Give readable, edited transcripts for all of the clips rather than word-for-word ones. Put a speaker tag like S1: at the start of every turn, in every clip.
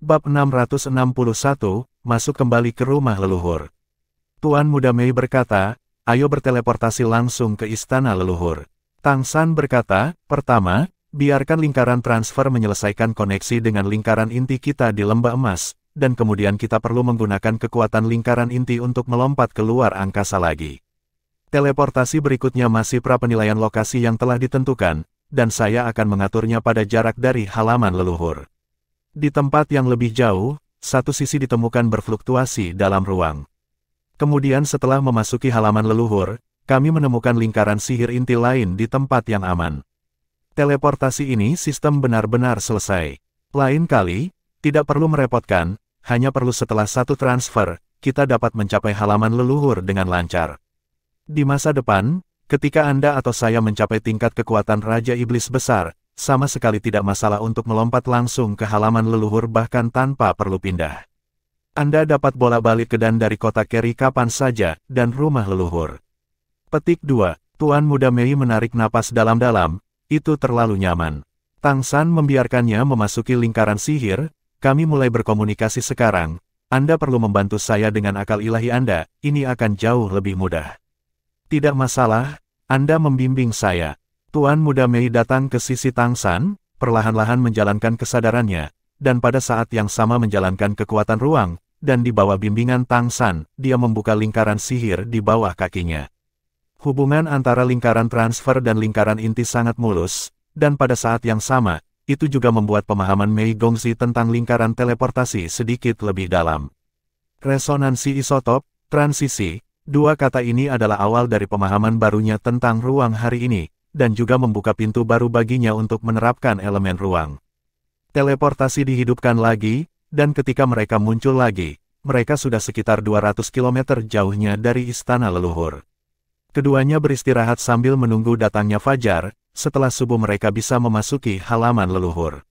S1: Bab 661, Masuk kembali ke rumah leluhur. Tuan Muda Mei berkata, ayo berteleportasi langsung ke istana leluhur. Tang San berkata, pertama, biarkan lingkaran transfer menyelesaikan koneksi dengan lingkaran inti kita di lembah emas, dan kemudian kita perlu menggunakan kekuatan lingkaran inti untuk melompat keluar angkasa lagi. Teleportasi berikutnya masih prapenilaian lokasi yang telah ditentukan, dan saya akan mengaturnya pada jarak dari halaman leluhur. Di tempat yang lebih jauh, satu sisi ditemukan berfluktuasi dalam ruang. Kemudian setelah memasuki halaman leluhur, kami menemukan lingkaran sihir inti lain di tempat yang aman. Teleportasi ini sistem benar-benar selesai. Lain kali, tidak perlu merepotkan, hanya perlu setelah satu transfer, kita dapat mencapai halaman leluhur dengan lancar. Di masa depan, ketika Anda atau saya mencapai tingkat kekuatan Raja Iblis besar, sama sekali tidak masalah untuk melompat langsung ke halaman leluhur bahkan tanpa perlu pindah. Anda dapat bolak-balik ke dan dari kota Keri kapan saja, dan rumah leluhur. Petik 2. Tuan Muda Mei menarik napas dalam-dalam, itu terlalu nyaman. Tang San membiarkannya memasuki lingkaran sihir, kami mulai berkomunikasi sekarang, Anda perlu membantu saya dengan akal ilahi Anda, ini akan jauh lebih mudah. Tidak masalah, Anda membimbing saya. Tuan Muda Mei datang ke sisi Tang San, perlahan-lahan menjalankan kesadarannya, dan pada saat yang sama menjalankan kekuatan ruang, dan di bawah bimbingan Tang San, dia membuka lingkaran sihir di bawah kakinya. Hubungan antara lingkaran transfer dan lingkaran inti sangat mulus, dan pada saat yang sama, itu juga membuat pemahaman Mei Gongzi tentang lingkaran teleportasi sedikit lebih dalam. Resonansi isotop, transisi, dua kata ini adalah awal dari pemahaman barunya tentang ruang hari ini, dan juga membuka pintu baru baginya untuk menerapkan elemen ruang. Teleportasi dihidupkan lagi, dan ketika mereka muncul lagi, mereka sudah sekitar 200 km jauhnya dari istana leluhur. Keduanya beristirahat sambil menunggu datangnya fajar, setelah subuh mereka bisa memasuki halaman leluhur.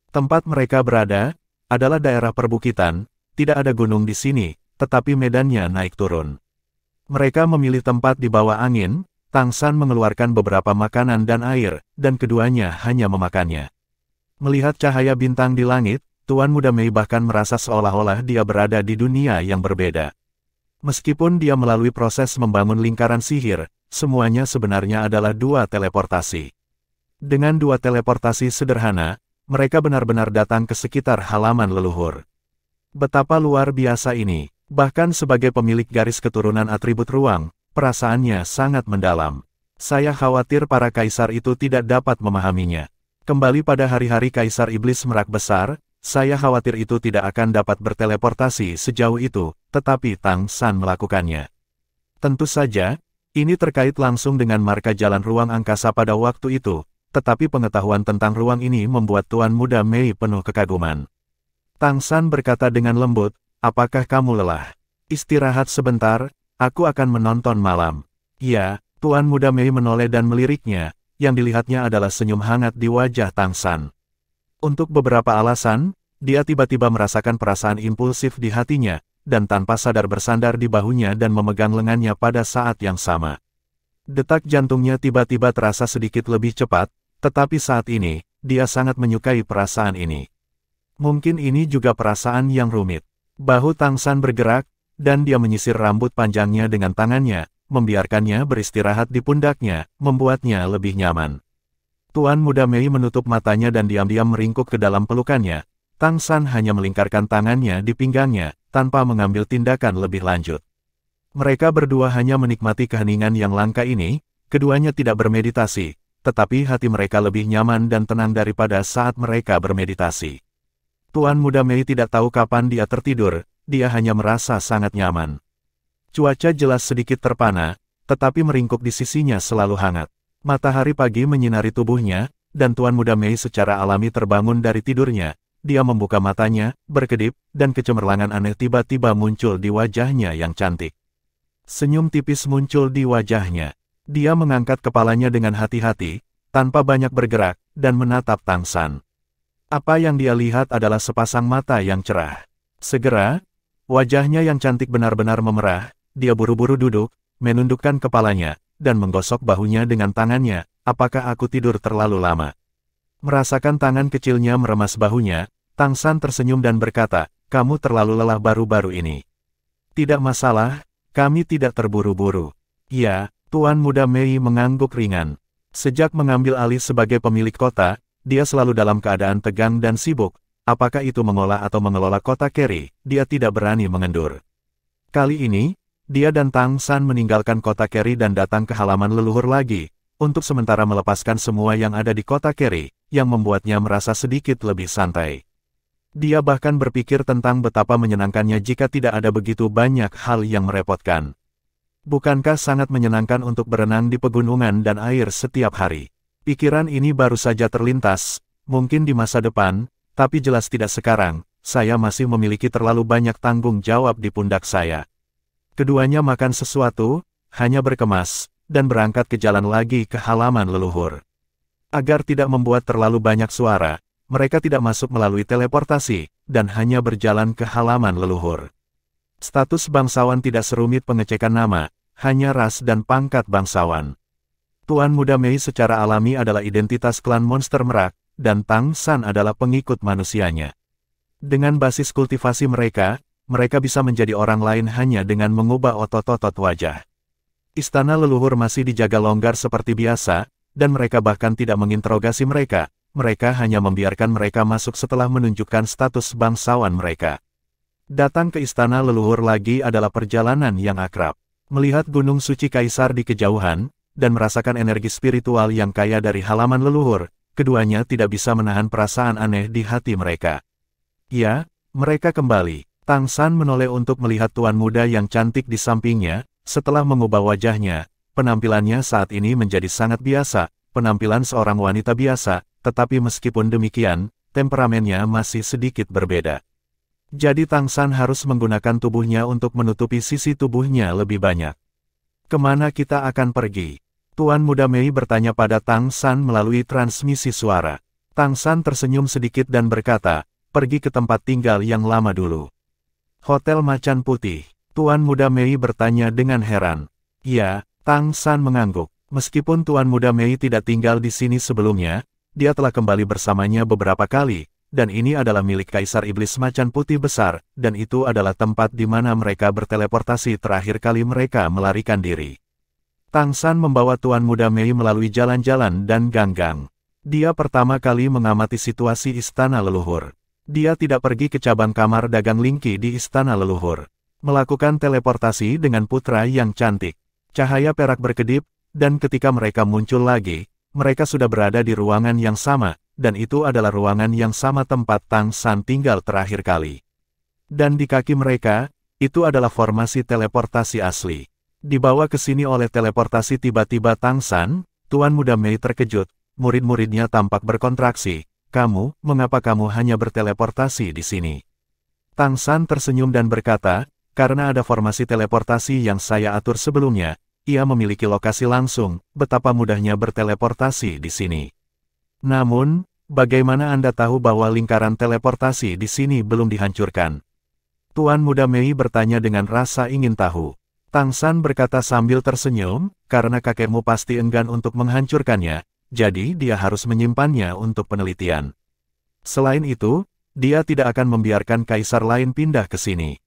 S1: Tempat mereka berada, adalah daerah perbukitan, tidak ada gunung di sini, tetapi medannya naik turun. Mereka memilih tempat di bawah angin. Tang San mengeluarkan beberapa makanan dan air, dan keduanya hanya memakannya. Melihat cahaya bintang di langit, Tuan Muda Mei bahkan merasa seolah-olah dia berada di dunia yang berbeda. Meskipun dia melalui proses membangun lingkaran sihir, semuanya sebenarnya adalah dua teleportasi. Dengan dua teleportasi sederhana, mereka benar-benar datang ke sekitar halaman leluhur. Betapa luar biasa ini, bahkan sebagai pemilik garis keturunan atribut ruang, perasaannya sangat mendalam. Saya khawatir para kaisar itu tidak dapat memahaminya. Kembali pada hari-hari Kaisar Iblis Merak Besar, saya khawatir itu tidak akan dapat berteleportasi sejauh itu, tetapi Tang San melakukannya. Tentu saja, ini terkait langsung dengan marka jalan ruang angkasa pada waktu itu, tetapi pengetahuan tentang ruang ini membuat Tuan Muda Mei penuh kekaguman. Tang San berkata dengan lembut, apakah kamu lelah? Istirahat sebentar. Aku akan menonton malam. Ya, Tuan Muda Mei menoleh dan meliriknya, yang dilihatnya adalah senyum hangat di wajah Tang San. Untuk beberapa alasan, dia tiba-tiba merasakan perasaan impulsif di hatinya, dan tanpa sadar bersandar di bahunya dan memegang lengannya pada saat yang sama. Detak jantungnya tiba-tiba terasa sedikit lebih cepat, tetapi saat ini, dia sangat menyukai perasaan ini. Mungkin ini juga perasaan yang rumit. Bahu Tang San bergerak, dan dia menyisir rambut panjangnya dengan tangannya, membiarkannya beristirahat di pundaknya, membuatnya lebih nyaman. Tuan Muda Mei menutup matanya dan diam-diam meringkuk ke dalam pelukannya. Tang San hanya melingkarkan tangannya di pinggangnya, tanpa mengambil tindakan lebih lanjut. Mereka berdua hanya menikmati keheningan yang langka ini, keduanya tidak bermeditasi, tetapi hati mereka lebih nyaman dan tenang daripada saat mereka bermeditasi. Tuan Muda Mei tidak tahu kapan dia tertidur, dia hanya merasa sangat nyaman. Cuaca jelas sedikit terpana, tetapi meringkuk di sisinya selalu hangat. Matahari pagi menyinari tubuhnya, dan Tuan Muda Mei secara alami terbangun dari tidurnya. Dia membuka matanya, berkedip, dan kecemerlangan aneh tiba-tiba muncul di wajahnya yang cantik. Senyum tipis muncul di wajahnya. Dia mengangkat kepalanya dengan hati-hati, tanpa banyak bergerak, dan menatap Tang San. Apa yang dia lihat adalah sepasang mata yang cerah. Segera, wajahnya yang cantik benar-benar memerah, dia buru-buru duduk, menundukkan kepalanya, dan menggosok bahunya dengan tangannya, apakah aku tidur terlalu lama? Merasakan tangan kecilnya meremas bahunya, Tang San tersenyum dan berkata, kamu terlalu lelah baru-baru ini. Tidak masalah, kami tidak terburu-buru. Ya, Tuan Muda Mei mengangguk ringan. Sejak mengambil alih sebagai pemilik kota, dia selalu dalam keadaan tegang dan sibuk. Apakah itu mengolah atau mengelola kota Keri, dia tidak berani mengendur. Kali ini, dia dan Tang San meninggalkan kota Keri dan datang ke halaman leluhur lagi, untuk sementara melepaskan semua yang ada di kota Keri, yang membuatnya merasa sedikit lebih santai. Dia bahkan berpikir tentang betapa menyenangkannya jika tidak ada begitu banyak hal yang merepotkan. Bukankah sangat menyenangkan untuk berenang di pegunungan dan air setiap hari? Pikiran ini baru saja terlintas, mungkin di masa depan, tapi jelas tidak sekarang. Saya masih memiliki terlalu banyak tanggung jawab di pundak saya. Keduanya makan sesuatu, hanya berkemas, dan berangkat ke jalan lagi ke halaman leluhur. Agar tidak membuat terlalu banyak suara, mereka tidak masuk melalui teleportasi, dan hanya berjalan ke halaman leluhur. Status bangsawan tidak serumit pengecekan nama, hanya ras dan pangkat bangsawan. Tuan Muda Mei secara alami adalah identitas klan monster merak, dan Tang San adalah pengikut manusianya. Dengan basis kultivasi mereka bisa menjadi orang lain hanya dengan mengubah otot-otot wajah. Istana leluhur masih dijaga longgar seperti biasa, dan mereka bahkan tidak menginterogasi mereka. Mereka hanya membiarkan mereka masuk setelah menunjukkan status bangsawan mereka. Datang ke istana leluhur lagi adalah perjalanan yang akrab. Melihat gunung suci kaisar di kejauhan, dan merasakan energi spiritual yang kaya dari halaman leluhur, keduanya tidak bisa menahan perasaan aneh di hati mereka. Ya, mereka kembali. Tang San menoleh untuk melihat tuan muda yang cantik di sampingnya. Setelah mengubah wajahnya, penampilannya saat ini menjadi sangat biasa, penampilan seorang wanita biasa, tetapi meskipun demikian, temperamennya masih sedikit berbeda. Jadi Tang San harus menggunakan tubuhnya untuk menutupi sisi tubuhnya lebih banyak. Kemana kita akan pergi? Tuan Muda Mei bertanya pada Tang San melalui transmisi suara. Tang San tersenyum sedikit dan berkata, pergi ke tempat tinggal yang lama dulu. Hotel Macan Putih. Tuan Muda Mei bertanya dengan heran. Ya, Tang San mengangguk. Meskipun Tuan Muda Mei tidak tinggal di sini sebelumnya, dia telah kembali bersamanya beberapa kali, dan ini adalah milik Kaisar Iblis Macan Putih Besar, dan itu adalah tempat di mana mereka berteleportasi terakhir kali mereka melarikan diri. Tang San membawa Tuan Muda Mei melalui jalan-jalan dan gang-gang. Dia pertama kali mengamati situasi istana leluhur. Dia tidak pergi ke cabang kamar dagang Lingqi di istana leluhur. Melakukan teleportasi dengan putra yang cantik. Cahaya perak berkedip, dan ketika mereka muncul lagi, mereka sudah berada di ruangan yang sama, dan itu adalah ruangan yang sama tempat Tang San tinggal terakhir kali. Dan di kaki mereka, itu adalah formasi teleportasi asli. Dibawa ke sini oleh teleportasi tiba-tiba Tang San, Tuan Muda Mei terkejut, murid-muridnya tampak berkontraksi. Kamu, mengapa kamu hanya berteleportasi di sini? Tang San tersenyum dan berkata, karena ada formasi teleportasi yang saya atur sebelumnya, ia memiliki lokasi langsung, betapa mudahnya berteleportasi di sini. Namun, bagaimana Anda tahu bahwa lingkaran teleportasi di sini belum dihancurkan? Tuan Muda Mei bertanya dengan rasa ingin tahu. Tang San berkata sambil tersenyum, karena kakekmu pasti enggan untuk menghancurkannya, jadi dia harus menyimpannya untuk penelitian. Selain itu, dia tidak akan membiarkan kaisar lain pindah ke sini.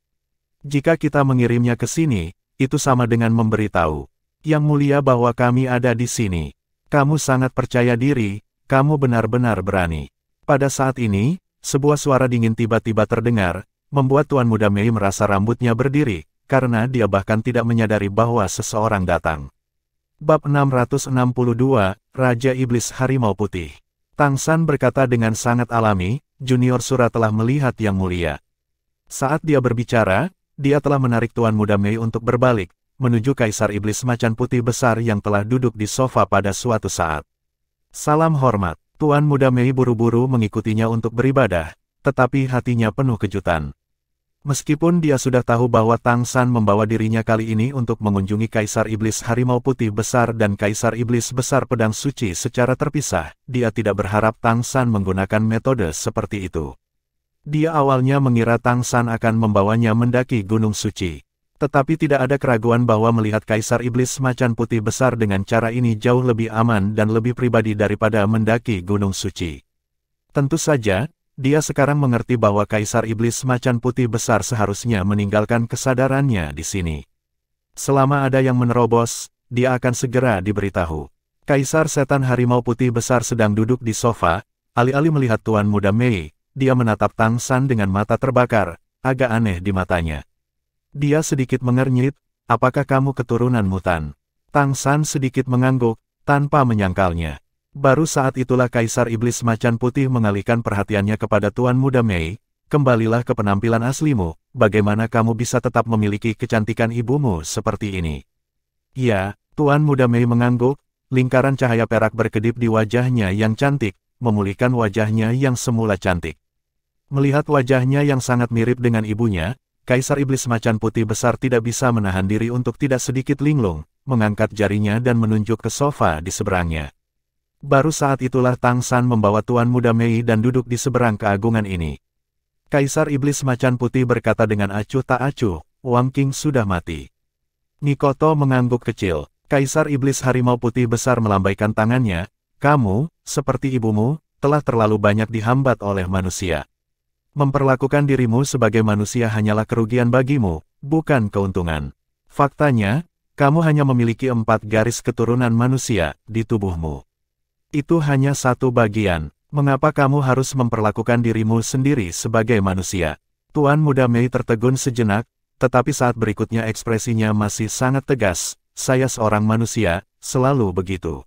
S1: Jika kita mengirimnya ke sini, itu sama dengan memberitahu Yang Mulia bahwa kami ada di sini. Kamu sangat percaya diri, kamu benar-benar berani. Pada saat ini, sebuah suara dingin tiba-tiba terdengar, membuat Tuan Muda Mei merasa rambutnya berdiri, karena dia bahkan tidak menyadari bahwa seseorang datang. Bab 662, Raja Iblis Harimau Putih. Tang San berkata dengan sangat alami, Junior Sura telah melihat Yang Mulia. Saat dia berbicara, dia telah menarik Tuan Muda Mei untuk berbalik, menuju Kaisar Iblis Macan Putih Besar yang telah duduk di sofa pada suatu saat. Salam hormat. Tuan Muda Mei buru-buru mengikutinya untuk beribadah, tetapi hatinya penuh kejutan. Meskipun dia sudah tahu bahwa Tang San membawa dirinya kali ini untuk mengunjungi Kaisar Iblis Harimau Putih Besar dan Kaisar Iblis Besar Pedang Suci secara terpisah, dia tidak berharap Tang San menggunakan metode seperti itu. Dia awalnya mengira Tang San akan membawanya mendaki Gunung Suci. Tetapi tidak ada keraguan bahwa melihat Kaisar Iblis Macan Putih Besar dengan cara ini jauh lebih aman dan lebih pribadi daripada mendaki Gunung Suci. Tentu saja, dia sekarang mengerti bahwa Kaisar Iblis Macan Putih Besar seharusnya meninggalkan kesadarannya di sini. Selama ada yang menerobos, dia akan segera diberitahu. Kaisar Setan Harimau Putih Besar sedang duduk di sofa, alih-alih melihat Tuan Muda Mei, dia menatap Tang San dengan mata terbakar, agak aneh di matanya. Dia sedikit mengernyit, apakah kamu keturunan mutan? Tang San sedikit mengangguk, tanpa menyangkalnya. Baru saat itulah Kaisar Iblis Macan Putih mengalihkan perhatiannya kepada Tuan Muda Mei, kembalilah ke penampilan aslimu, bagaimana kamu bisa tetap memiliki kecantikan ibumu seperti ini? Ya, Tuan Muda Mei mengangguk, lingkaran cahaya perak berkedip di wajahnya yang cantik, memulihkan wajahnya yang semula cantik. Melihat wajahnya yang sangat mirip dengan ibunya, Kaisar Iblis Macan Putih Besar tidak bisa menahan diri untuk tidak sedikit linglung, mengangkat jarinya dan menunjuk ke sofa di seberangnya. Baru saat itulah Tang San membawa Tuan Muda Mei dan duduk di seberang keagungan ini. Kaisar Iblis Macan Putih berkata dengan acuh tak acuh, Wang Qing sudah mati. Mikoto mengangguk kecil. Kaisar Iblis Harimau Putih Besar melambaikan tangannya, kamu, seperti ibumu, telah terlalu banyak dihambat oleh manusia. Memperlakukan dirimu sebagai manusia hanyalah kerugian bagimu, bukan keuntungan. Faktanya, kamu hanya memiliki 4 garis keturunan manusia di tubuhmu. Itu hanya satu bagian. Mengapa kamu harus memperlakukan dirimu sendiri sebagai manusia? Tuan Muda Mei tertegun sejenak, tetapi saat berikutnya ekspresinya masih sangat tegas. Saya seorang manusia, selalu begitu.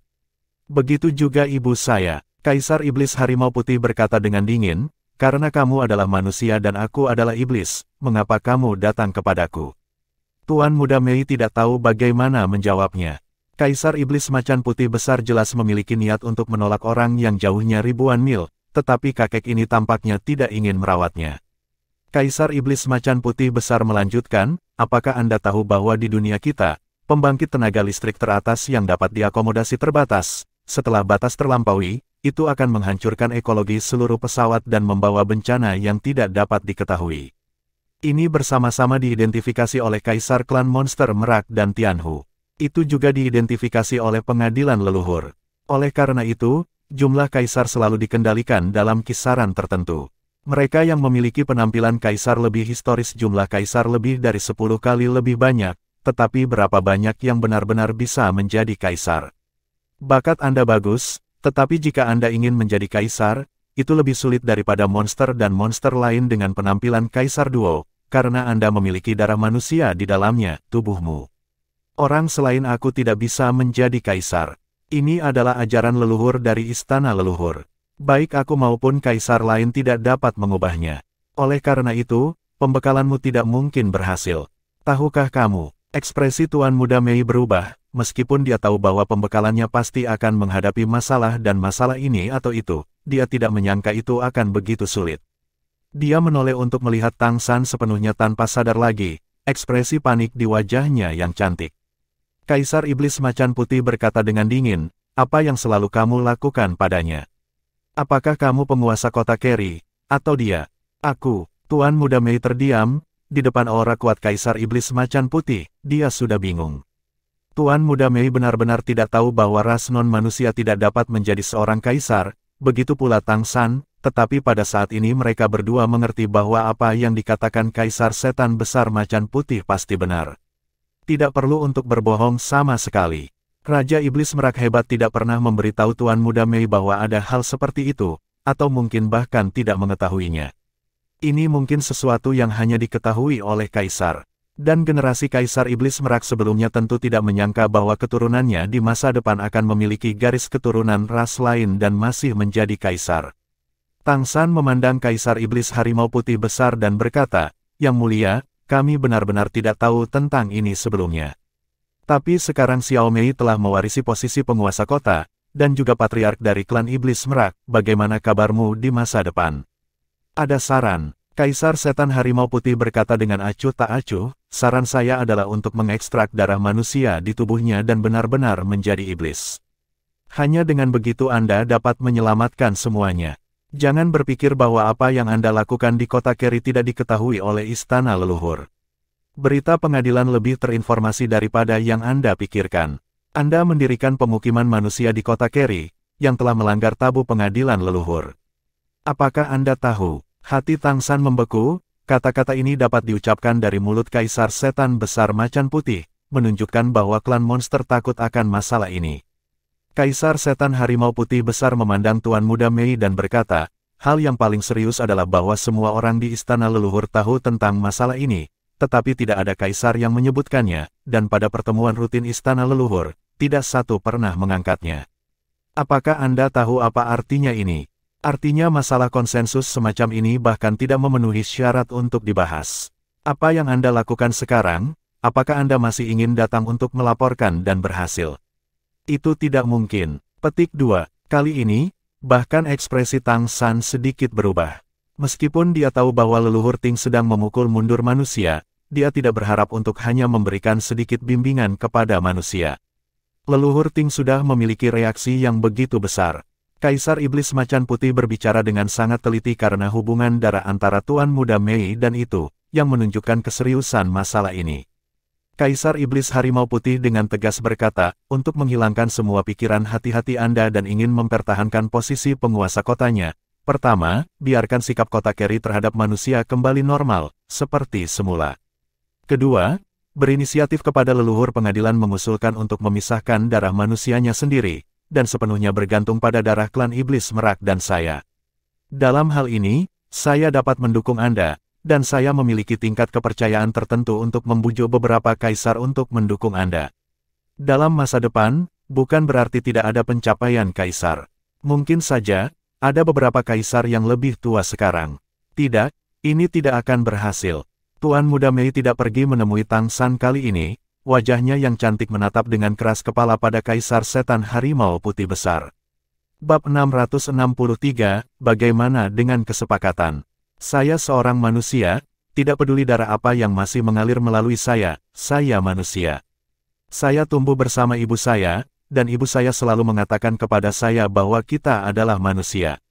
S1: Begitu juga ibu saya. Kaisar Iblis Harimau Putih berkata dengan dingin, karena kamu adalah manusia dan aku adalah iblis, mengapa kamu datang kepadaku? Tuan Muda Mei tidak tahu bagaimana menjawabnya. Kaisar Iblis Macan Putih Besar jelas memiliki niat untuk menolak orang yang jauhnya ribuan mil, tetapi kakek ini tampaknya tidak ingin merawatnya. Kaisar Iblis Macan Putih Besar melanjutkan, apakah Anda tahu bahwa di dunia kita, pembangkit tenaga listrik teratas yang dapat diakomodasi terbatas, setelah batas terlampaui, itu akan menghancurkan ekologi seluruh pesawat dan membawa bencana yang tidak dapat diketahui. Ini bersama-sama diidentifikasi oleh Kaisar Klan Monster Merak dan Tianhu. Itu juga diidentifikasi oleh pengadilan leluhur. Oleh karena itu, jumlah kaisar selalu dikendalikan dalam kisaran tertentu. Mereka yang memiliki penampilan kaisar lebih historis jumlah kaisar lebih dari 10 kali lebih banyak, tetapi berapa banyak yang benar-benar bisa menjadi kaisar? Bakat Anda bagus, tetapi jika Anda ingin menjadi kaisar, itu lebih sulit daripada monster dan monster lain dengan penampilan kaisar duo, karena Anda memiliki darah manusia di dalamnya, tubuhmu. Orang selain aku tidak bisa menjadi kaisar. Ini adalah ajaran leluhur dari istana leluhur. Baik aku maupun kaisar lain tidak dapat mengubahnya. Oleh karena itu, pembekalanmu tidak mungkin berhasil. Tahukah kamu, ekspresi Tuan Muda Mei berubah, meskipun dia tahu bahwa pembekalannya pasti akan menghadapi masalah dan masalah ini atau itu, dia tidak menyangka itu akan begitu sulit. Dia menoleh untuk melihat Tang San sepenuhnya tanpa sadar lagi, ekspresi panik di wajahnya yang cantik. Kaisar Iblis Macan Putih berkata dengan dingin, apa yang selalu kamu lakukan padanya? Apakah kamu penguasa kota Keri, atau dia? Aku, Tuan Muda Mei terdiam, di depan aura kuat Kaisar Iblis Macan Putih, dia sudah bingung. Tuan Muda Mei benar-benar tidak tahu bahwa ras non-manusia tidak dapat menjadi seorang kaisar, begitu pula Tang San, tetapi pada saat ini mereka berdua mengerti bahwa apa yang dikatakan Kaisar Setan Besar Macan Putih pasti benar. Tidak perlu untuk berbohong sama sekali. Raja Iblis Merak hebat tidak pernah memberitahu Tuan Muda Mei bahwa ada hal seperti itu, atau mungkin bahkan tidak mengetahuinya. Ini mungkin sesuatu yang hanya diketahui oleh Kaisar. Dan generasi Kaisar Iblis Merak sebelumnya tentu tidak menyangka bahwa keturunannya di masa depan akan memiliki garis keturunan ras lain dan masih menjadi kaisar. Tang San memandang Kaisar Iblis Harimau Putih Besar dan berkata, Yang mulia, kami benar-benar tidak tahu tentang ini sebelumnya. Tapi sekarang Xiao Mei telah mewarisi posisi penguasa kota, dan juga patriark dari klan Iblis Merak, bagaimana kabarmu di masa depan? Ada saran. Kaisar Setan Harimau Putih berkata dengan acuh tak acuh, saran saya adalah untuk mengekstrak darah manusia di tubuhnya dan benar-benar menjadi iblis. Hanya dengan begitu Anda dapat menyelamatkan semuanya. Jangan berpikir bahwa apa yang Anda lakukan di kota Keri tidak diketahui oleh istana leluhur. Berita pengadilan lebih terinformasi daripada yang Anda pikirkan. Anda mendirikan pemukiman manusia di kota Keri, yang telah melanggar tabu pengadilan leluhur. Apakah Anda tahu? Hati Tang San membeku, kata-kata ini dapat diucapkan dari mulut Kaisar Setan Besar Macan Putih, menunjukkan bahwa klan monster takut akan masalah ini. Kaisar Setan Harimau Putih Besar memandang Tuan Muda Mei dan berkata, hal yang paling serius adalah bahwa semua orang di Istana Leluhur tahu tentang masalah ini, tetapi tidak ada kaisar yang menyebutkannya, dan pada pertemuan rutin Istana Leluhur, tidak satu pernah mengangkatnya. Apakah Anda tahu apa artinya ini? Artinya masalah konsensus semacam ini bahkan tidak memenuhi syarat untuk dibahas. Apa yang Anda lakukan sekarang? Apakah Anda masih ingin datang untuk melaporkan dan berhasil? Itu tidak mungkin. Petik 2. Kali ini, bahkan ekspresi Tang San sedikit berubah. Meskipun dia tahu bahwa leluhur Ting sedang memukul mundur manusia, dia tidak berharap untuk hanya memberikan sedikit bimbingan kepada manusia. Leluhur Ting sudah memiliki reaksi yang begitu besar. Kaisar Iblis Macan Putih berbicara dengan sangat teliti karena hubungan darah antara Tuan Muda Mei dan itu, yang menunjukkan keseriusan masalah ini. Kaisar Iblis Harimau Putih dengan tegas berkata, untuk menghilangkan semua pikiran hati-hati Anda dan ingin mempertahankan posisi penguasa kotanya, pertama, biarkan sikap kota Kerry terhadap manusia kembali normal, seperti semula. Kedua, berinisiatif kepada leluhur pengadilan mengusulkan untuk memisahkan darah manusianya sendiri, dan sepenuhnya bergantung pada darah klan Iblis Merak dan saya. Dalam hal ini, saya dapat mendukung Anda, dan saya memiliki tingkat kepercayaan tertentu untuk membujuk beberapa kaisar untuk mendukung Anda. Dalam masa depan, bukan berarti tidak ada pencapaian kaisar. Mungkin saja, ada beberapa kaisar yang lebih tua sekarang. Tidak, ini tidak akan berhasil. Tuan Muda Mei tidak pergi menemui Tang San kali ini, wajahnya yang cantik menatap dengan keras kepala pada Kaisar Setan Harimau Putih Besar. Bab 663, bagaimana dengan kesepakatan? Saya seorang manusia, tidak peduli darah apa yang masih mengalir melalui saya manusia. Saya tumbuh bersama ibu saya, dan ibu saya selalu mengatakan kepada saya bahwa kita adalah manusia.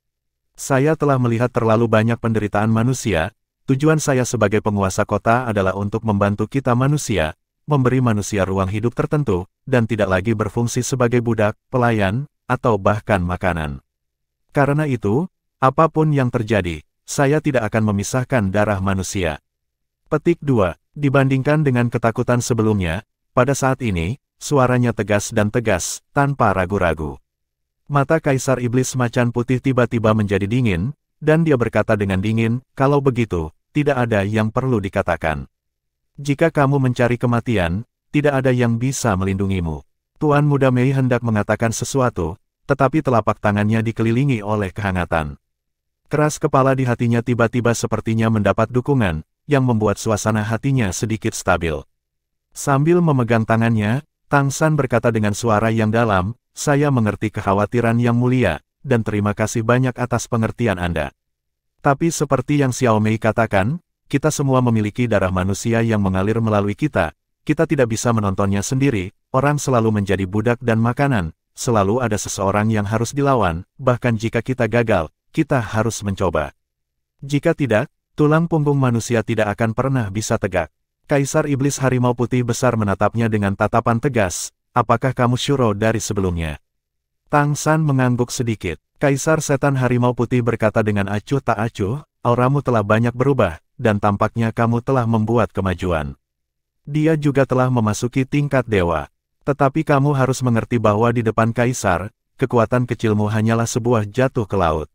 S1: Saya telah melihat terlalu banyak penderitaan manusia, tujuan saya sebagai penguasa kota adalah untuk membantu kita manusia, memberi manusia ruang hidup tertentu, dan tidak lagi berfungsi sebagai budak, pelayan, atau bahkan makanan. Karena itu, apapun yang terjadi, saya tidak akan memisahkan darah manusia. Petik 2. Dibandingkan dengan ketakutan sebelumnya, pada saat ini, suaranya tegas dan tegas, tanpa ragu-ragu. Mata Kaisar Iblis Macan Putih tiba-tiba menjadi dingin, dan dia berkata dengan dingin, kalau begitu, tidak ada yang perlu dikatakan. Jika kamu mencari kematian, tidak ada yang bisa melindungimu. Tuan Muda Mei hendak mengatakan sesuatu, tetapi telapak tangannya dikelilingi oleh kehangatan. Keras kepala di hatinya tiba-tiba sepertinya mendapat dukungan, yang membuat suasana hatinya sedikit stabil. Sambil memegang tangannya, Tang San berkata dengan suara yang dalam, saya mengerti kekhawatiran yang mulia, dan terima kasih banyak atas pengertian Anda. Tapi seperti yang Xiao Mei katakan, kita semua memiliki darah manusia yang mengalir melalui kita tidak bisa menontonnya sendiri, orang selalu menjadi budak dan makanan, selalu ada seseorang yang harus dilawan, bahkan jika kita gagal, kita harus mencoba. Jika tidak, tulang punggung manusia tidak akan pernah bisa tegak. Kaisar Iblis Harimau Putih Besar menatapnya dengan tatapan tegas, apakah kamu syuro dari sebelumnya? Tang San mengangguk sedikit. Kaisar Setan Harimau Putih berkata dengan acuh tak acuh, auramu telah banyak berubah, dan tampaknya kamu telah membuat kemajuan. Dia juga telah memasuki tingkat dewa. Tetapi kamu harus mengerti bahwa di depan Kaisar, kekuatan kecilmu hanyalah sebuah jatuh ke laut.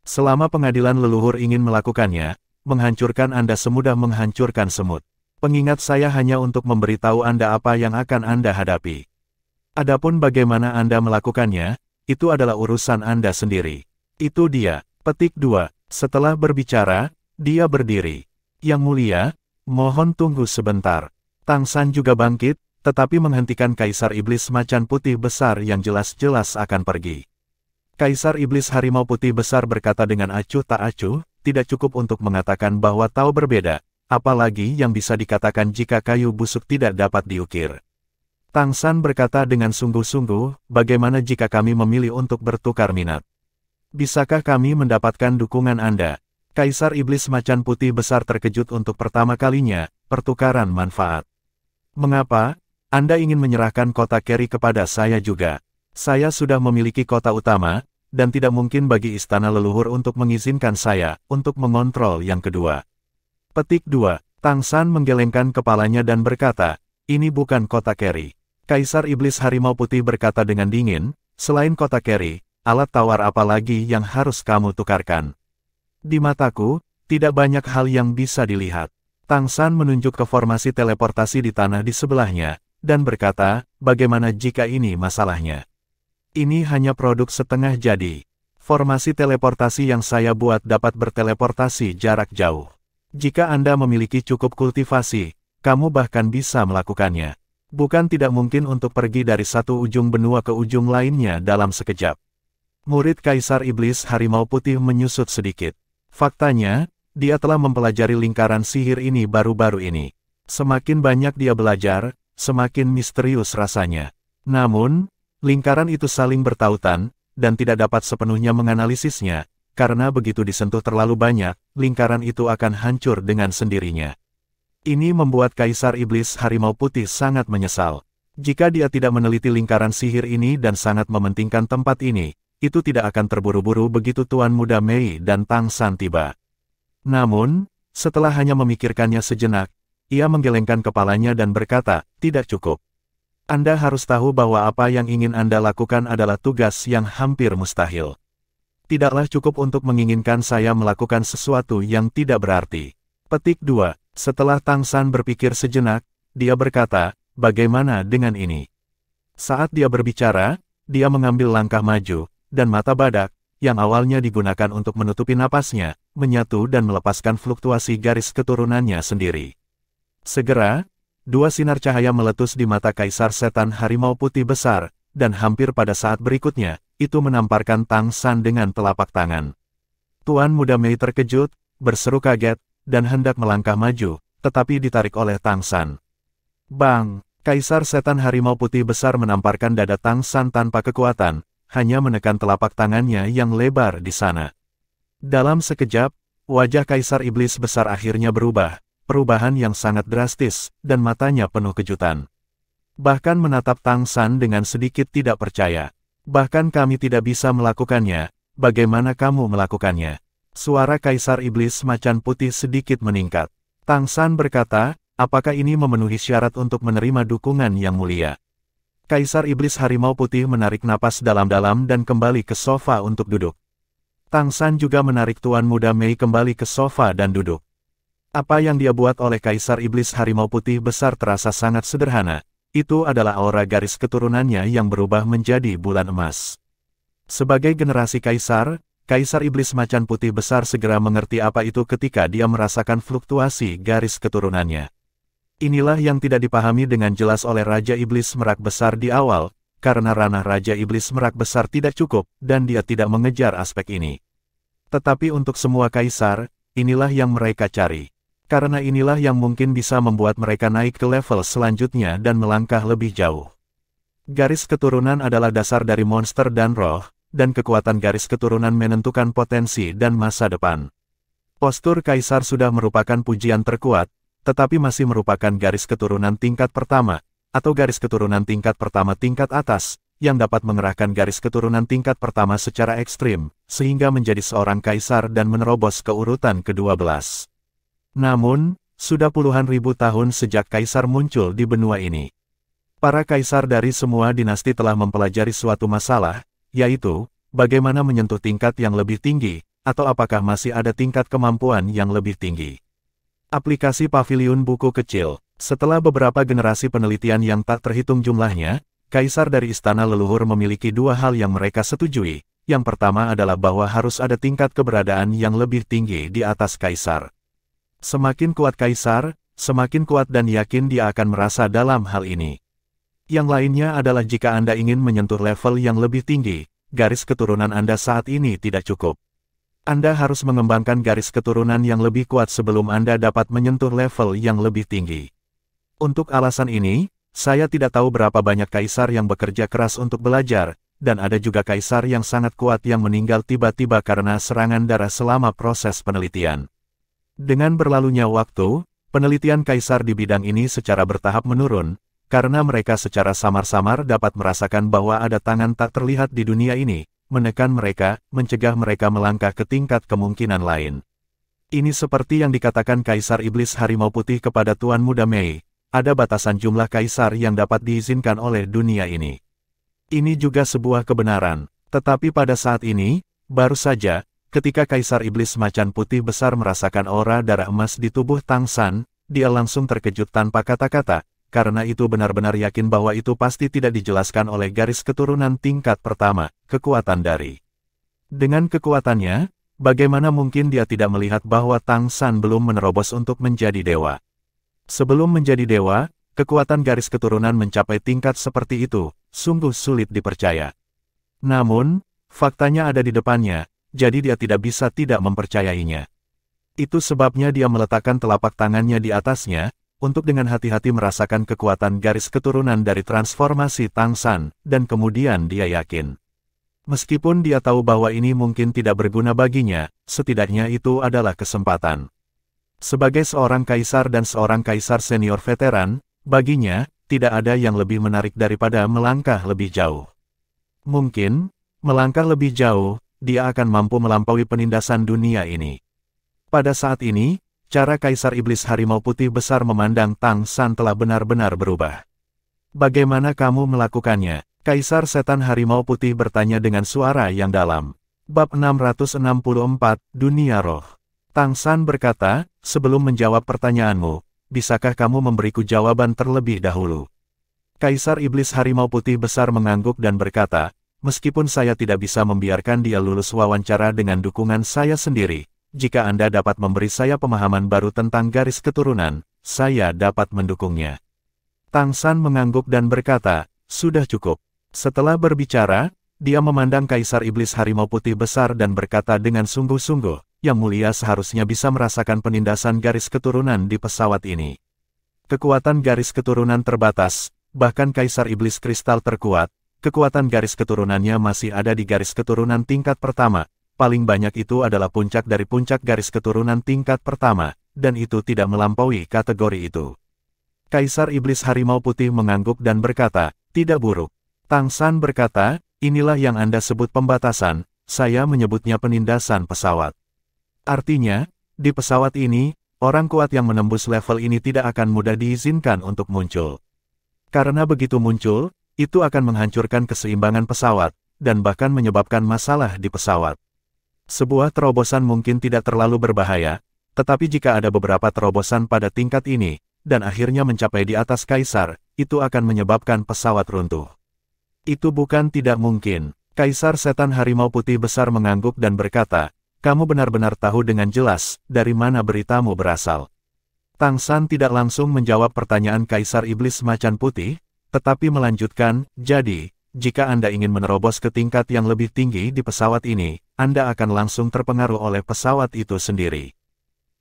S1: Selama pengadilan leluhur ingin melakukannya, menghancurkan Anda semudah menghancurkan semut. Pengingat saya hanya untuk memberitahu Anda apa yang akan Anda hadapi. Adapun bagaimana Anda melakukannya, itu adalah urusan Anda sendiri. Itu dia. Petik 2. Setelah berbicara, dia berdiri. Yang mulia, mohon tunggu sebentar. Tang San juga bangkit, tetapi menghentikan Kaisar Iblis Macan Putih Besar yang jelas-jelas akan pergi. Kaisar Iblis Harimau Putih Besar berkata dengan acuh tak acuh, tidak cukup untuk mengatakan bahwa tahu berbeda, apalagi yang bisa dikatakan jika kayu busuk tidak dapat diukir. Tang San berkata dengan sungguh-sungguh, bagaimana jika kami memilih untuk bertukar minat? Bisakah kami mendapatkan dukungan Anda? Kaisar Iblis Macan Putih Besar terkejut untuk pertama kalinya, pertukaran manfaat. Mengapa? Anda ingin menyerahkan kota Kerry kepada saya juga. Saya sudah memiliki kota utama, dan tidak mungkin bagi istana leluhur untuk mengizinkan saya untuk mengontrol yang kedua. Petik 2. Tang San menggelengkan kepalanya dan berkata, ini bukan kota Carry. Kaisar Iblis Harimau Putih berkata dengan dingin, selain kota Carry, alat tawar apa lagi yang harus kamu tukarkan? Di mataku, tidak banyak hal yang bisa dilihat. Tang San menunjuk ke formasi teleportasi di tanah di sebelahnya, dan berkata, bagaimana jika ini masalahnya? Ini hanya produk setengah jadi. Formasi teleportasi yang saya buat dapat berteleportasi jarak jauh. Jika Anda memiliki cukup kultivasi, kamu bahkan bisa melakukannya. Bukan tidak mungkin untuk pergi dari satu ujung benua ke ujung lainnya dalam sekejap. Murid Kaisar Iblis Harimau Putih menyusut sedikit. Faktanya, dia telah mempelajari lingkaran sihir ini baru-baru ini. Semakin banyak dia belajar, semakin misterius rasanya. Namun, lingkaran itu saling bertautan, dan tidak dapat sepenuhnya menganalisisnya, karena begitu disentuh terlalu banyak, lingkaran itu akan hancur dengan sendirinya. Ini membuat Kaisar Iblis Harimau Putih sangat menyesal. Jika dia tidak meneliti lingkaran sihir ini dan sangat mementingkan tempat ini, itu tidak akan terburu-buru begitu Tuan Muda Mei dan Tang San tiba. Namun, setelah hanya memikirkannya sejenak, ia menggelengkan kepalanya dan berkata, tidak cukup. Anda harus tahu bahwa apa yang ingin Anda lakukan adalah tugas yang hampir mustahil. Tidaklah cukup untuk menginginkan saya melakukan sesuatu yang tidak berarti. Petik 2. Setelah Tang San berpikir sejenak, dia berkata, bagaimana dengan ini? Saat dia berbicara, dia mengambil langkah maju, dan mata badak, yang awalnya digunakan untuk menutupi napasnya, menyatu dan melepaskan fluktuasi garis keturunannya sendiri. Segera, dua sinar cahaya meletus di mata Kaisar Setan Harimau Putih besar, dan hampir pada saat berikutnya, itu menamparkan Tang San dengan telapak tangan. Tuan Muda Mei terkejut, berseru kaget, dan hendak melangkah maju, tetapi ditarik oleh Tang San. Bang! Kaisar Setan Harimau Putih besar menamparkan dada Tang San tanpa kekuatan, hanya menekan telapak tangannya yang lebar di sana. Dalam sekejap, wajah Kaisar Iblis besar akhirnya berubah, perubahan yang sangat drastis, dan matanya penuh kejutan. Bahkan menatap Tang San dengan sedikit tidak percaya. Bahkan kami tidak bisa melakukannya, bagaimana kamu melakukannya? Suara Kaisar Iblis Macan Putih sedikit meningkat. Tang San berkata, apakah ini memenuhi syarat untuk menerima dukungan yang mulia? Kaisar Iblis Harimau Putih menarik napas dalam-dalam dan kembali ke sofa untuk duduk. Tang San juga menarik Tuan Muda Mei kembali ke sofa dan duduk. Apa yang dia buat oleh Kaisar Iblis Harimau Putih besar terasa sangat sederhana. Itu adalah aura garis keturunannya yang berubah menjadi bulan emas. Sebagai generasi Kaisar, Kaisar Iblis Macan Putih besar segera mengerti apa itu ketika dia merasakan fluktuasi garis keturunannya. Inilah yang tidak dipahami dengan jelas oleh Raja Iblis Merak Besar di awal, karena ranah Raja Iblis Merak Besar tidak cukup, dan dia tidak mengejar aspek ini. Tetapi untuk semua kaisar, inilah yang mereka cari. Karena inilah yang mungkin bisa membuat mereka naik ke level selanjutnya dan melangkah lebih jauh. Garis keturunan adalah dasar dari monster dan roh, dan kekuatan garis keturunan menentukan potensi dan masa depan. Postur kaisar sudah merupakan pujian terkuat, tetapi masih merupakan garis keturunan tingkat pertama, atau garis keturunan tingkat pertama tingkat atas, yang dapat mengerahkan garis keturunan tingkat pertama secara ekstrim, sehingga menjadi seorang kaisar dan menerobos ke urutan ke-12. Namun, sudah puluhan ribu tahun sejak kaisar muncul di benua ini. Para kaisar dari semua dinasti telah mempelajari suatu masalah, yaitu, bagaimana menyentuh tingkat yang lebih tinggi, atau apakah masih ada tingkat kemampuan yang lebih tinggi. Aplikasi Paviliun Buku Kecil. Setelah beberapa generasi penelitian yang tak terhitung jumlahnya, kaisar dari istana leluhur memiliki dua hal yang mereka setujui. Yang pertama adalah bahwa harus ada tingkat keberadaan yang lebih tinggi di atas kaisar. Semakin kuat kaisar, semakin kuat dan yakin dia akan merasa dalam hal ini. Yang lainnya adalah jika Anda ingin menyentuh level yang lebih tinggi, garis keturunan Anda saat ini tidak cukup. Anda harus mengembangkan garis keturunan yang lebih kuat sebelum Anda dapat menyentuh level yang lebih tinggi. Untuk alasan ini, saya tidak tahu berapa banyak kaisar yang bekerja keras untuk belajar, dan ada juga kaisar yang sangat kuat yang meninggal tiba-tiba karena serangan darah selama proses penelitian. Dengan berlalunya waktu, penelitian kaisar di bidang ini secara bertahap menurun, karena mereka secara samar-samar dapat merasakan bahwa ada tangan tak terlihat di dunia ini, menekan mereka, mencegah mereka melangkah ke tingkat kemungkinan lain. Ini seperti yang dikatakan Kaisar Iblis Harimau Putih kepada Tuan Muda Mei, ada batasan jumlah kaisar yang dapat diizinkan oleh dunia ini. Ini juga sebuah kebenaran, tetapi pada saat ini, baru saja, ketika Kaisar Iblis Macan Putih Besar merasakan aura darah emas di tubuh Tang San, dia langsung terkejut tanpa kata-kata, karena itu benar-benar yakin bahwa itu pasti tidak dijelaskan oleh garis keturunan tingkat pertama, kekuatan dari. Dengan kekuatannya, bagaimana mungkin dia tidak melihat bahwa Tang San belum menerobos untuk menjadi dewa? Sebelum menjadi dewa, kekuatan garis keturunan mencapai tingkat seperti itu, sungguh sulit dipercaya. Namun, faktanya ada di depannya, jadi dia tidak bisa tidak mempercayainya. Itu sebabnya dia meletakkan telapak tangannya di atasnya, untuk dengan hati-hati merasakan kekuatan garis keturunan dari transformasi Tang San, dan kemudian dia yakin. Meskipun dia tahu bahwa ini mungkin tidak berguna baginya, setidaknya itu adalah kesempatan. Sebagai seorang kaisar dan seorang kaisar senior veteran, baginya, tidak ada yang lebih menarik daripada melangkah lebih jauh. Mungkin, melangkah lebih jauh, dia akan mampu melampaui penindasan dunia ini. Pada saat ini, cara Kaisar Iblis Harimau Putih Besar memandang Tang San telah benar-benar berubah. Bagaimana kamu melakukannya? Kaisar Setan Harimau Putih bertanya dengan suara yang dalam. Bab 664, Dunia Roh. Tang San berkata, sebelum menjawab pertanyaanmu, bisakah kamu memberiku jawaban terlebih dahulu? Kaisar Iblis Harimau Putih Besar mengangguk dan berkata, meskipun saya tidak bisa membiarkan dia lulus wawancara dengan dukungan saya sendiri, jika Anda dapat memberi saya pemahaman baru tentang garis keturunan, saya dapat mendukungnya. Tang San mengangguk dan berkata, sudah cukup. Setelah berbicara, dia memandang Kaisar Iblis Harimau Putih Besar dan berkata dengan sungguh-sungguh, Yang Mulia seharusnya bisa merasakan penindasan garis keturunan di pesawat ini. Kekuatan garis keturunan terbatas, bahkan Kaisar Iblis Kristal terkuat, kekuatan garis keturunannya masih ada di garis keturunan tingkat pertama. Paling banyak itu adalah puncak dari puncak garis keturunan tingkat pertama, dan itu tidak melampaui kategori itu. Kaisar Iblis Harimau Putih mengangguk dan berkata, tidak buruk. Tang San berkata, inilah yang Anda sebut pembatasan, saya menyebutnya penindasan pesawat. Artinya, di pesawat ini, orang kuat yang menembus level ini tidak akan mudah diizinkan untuk muncul. Karena begitu muncul, itu akan menghancurkan keseimbangan pesawat, dan bahkan menyebabkan masalah di pesawat. Sebuah terobosan mungkin tidak terlalu berbahaya, tetapi jika ada beberapa terobosan pada tingkat ini, dan akhirnya mencapai di atas kaisar, itu akan menyebabkan pesawat runtuh. Itu bukan tidak mungkin. Kaisar Setan Harimau Putih Besar mengangguk dan berkata, kamu benar-benar tahu dengan jelas, dari mana beritamu berasal. Tang San tidak langsung menjawab pertanyaan Kaisar Iblis Macan Putih, tetapi melanjutkan, jadi, jika Anda ingin menerobos ke tingkat yang lebih tinggi di pesawat ini, Anda akan langsung terpengaruh oleh pesawat itu sendiri.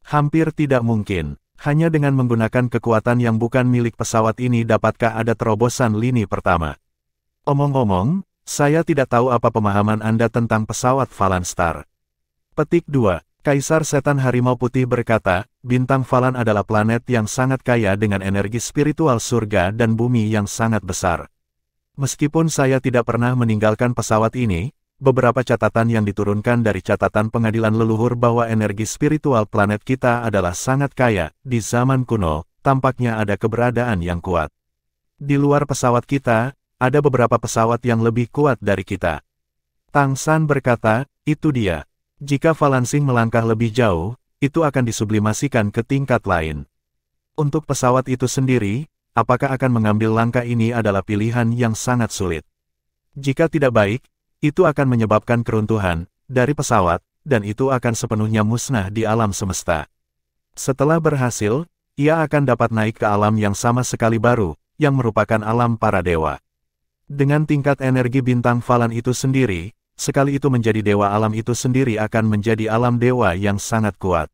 S1: Hampir tidak mungkin, hanya dengan menggunakan kekuatan yang bukan milik pesawat ini dapatkah ada terobosan lini pertama. Omong-omong, saya tidak tahu apa pemahaman Anda tentang pesawat Falan Star. Petik 2. Kaisar Setan Harimau Putih berkata, bintang Falan adalah planet yang sangat kaya dengan energi spiritual surga dan bumi yang sangat besar. Meskipun saya tidak pernah meninggalkan pesawat ini, beberapa catatan yang diturunkan dari catatan pengadilan leluhur bahwa energi spiritual planet kita adalah sangat kaya. Di zaman kuno, tampaknya ada keberadaan yang kuat. Di luar pesawat kita, ada beberapa pesawat yang lebih kuat dari kita. Tang San berkata, itu dia. Jika Falansing melangkah lebih jauh, itu akan disublimasikan ke tingkat lain. Untuk pesawat itu sendiri, apakah akan mengambil langkah ini adalah pilihan yang sangat sulit. Jika tidak baik, itu akan menyebabkan keruntuhan dari pesawat, dan itu akan sepenuhnya musnah di alam semesta. Setelah berhasil, ia akan dapat naik ke alam yang sama sekali baru, yang merupakan alam para dewa. Dengan tingkat energi bintang Falan itu sendiri, sekali itu menjadi dewa alam itu sendiri akan menjadi alam dewa yang sangat kuat.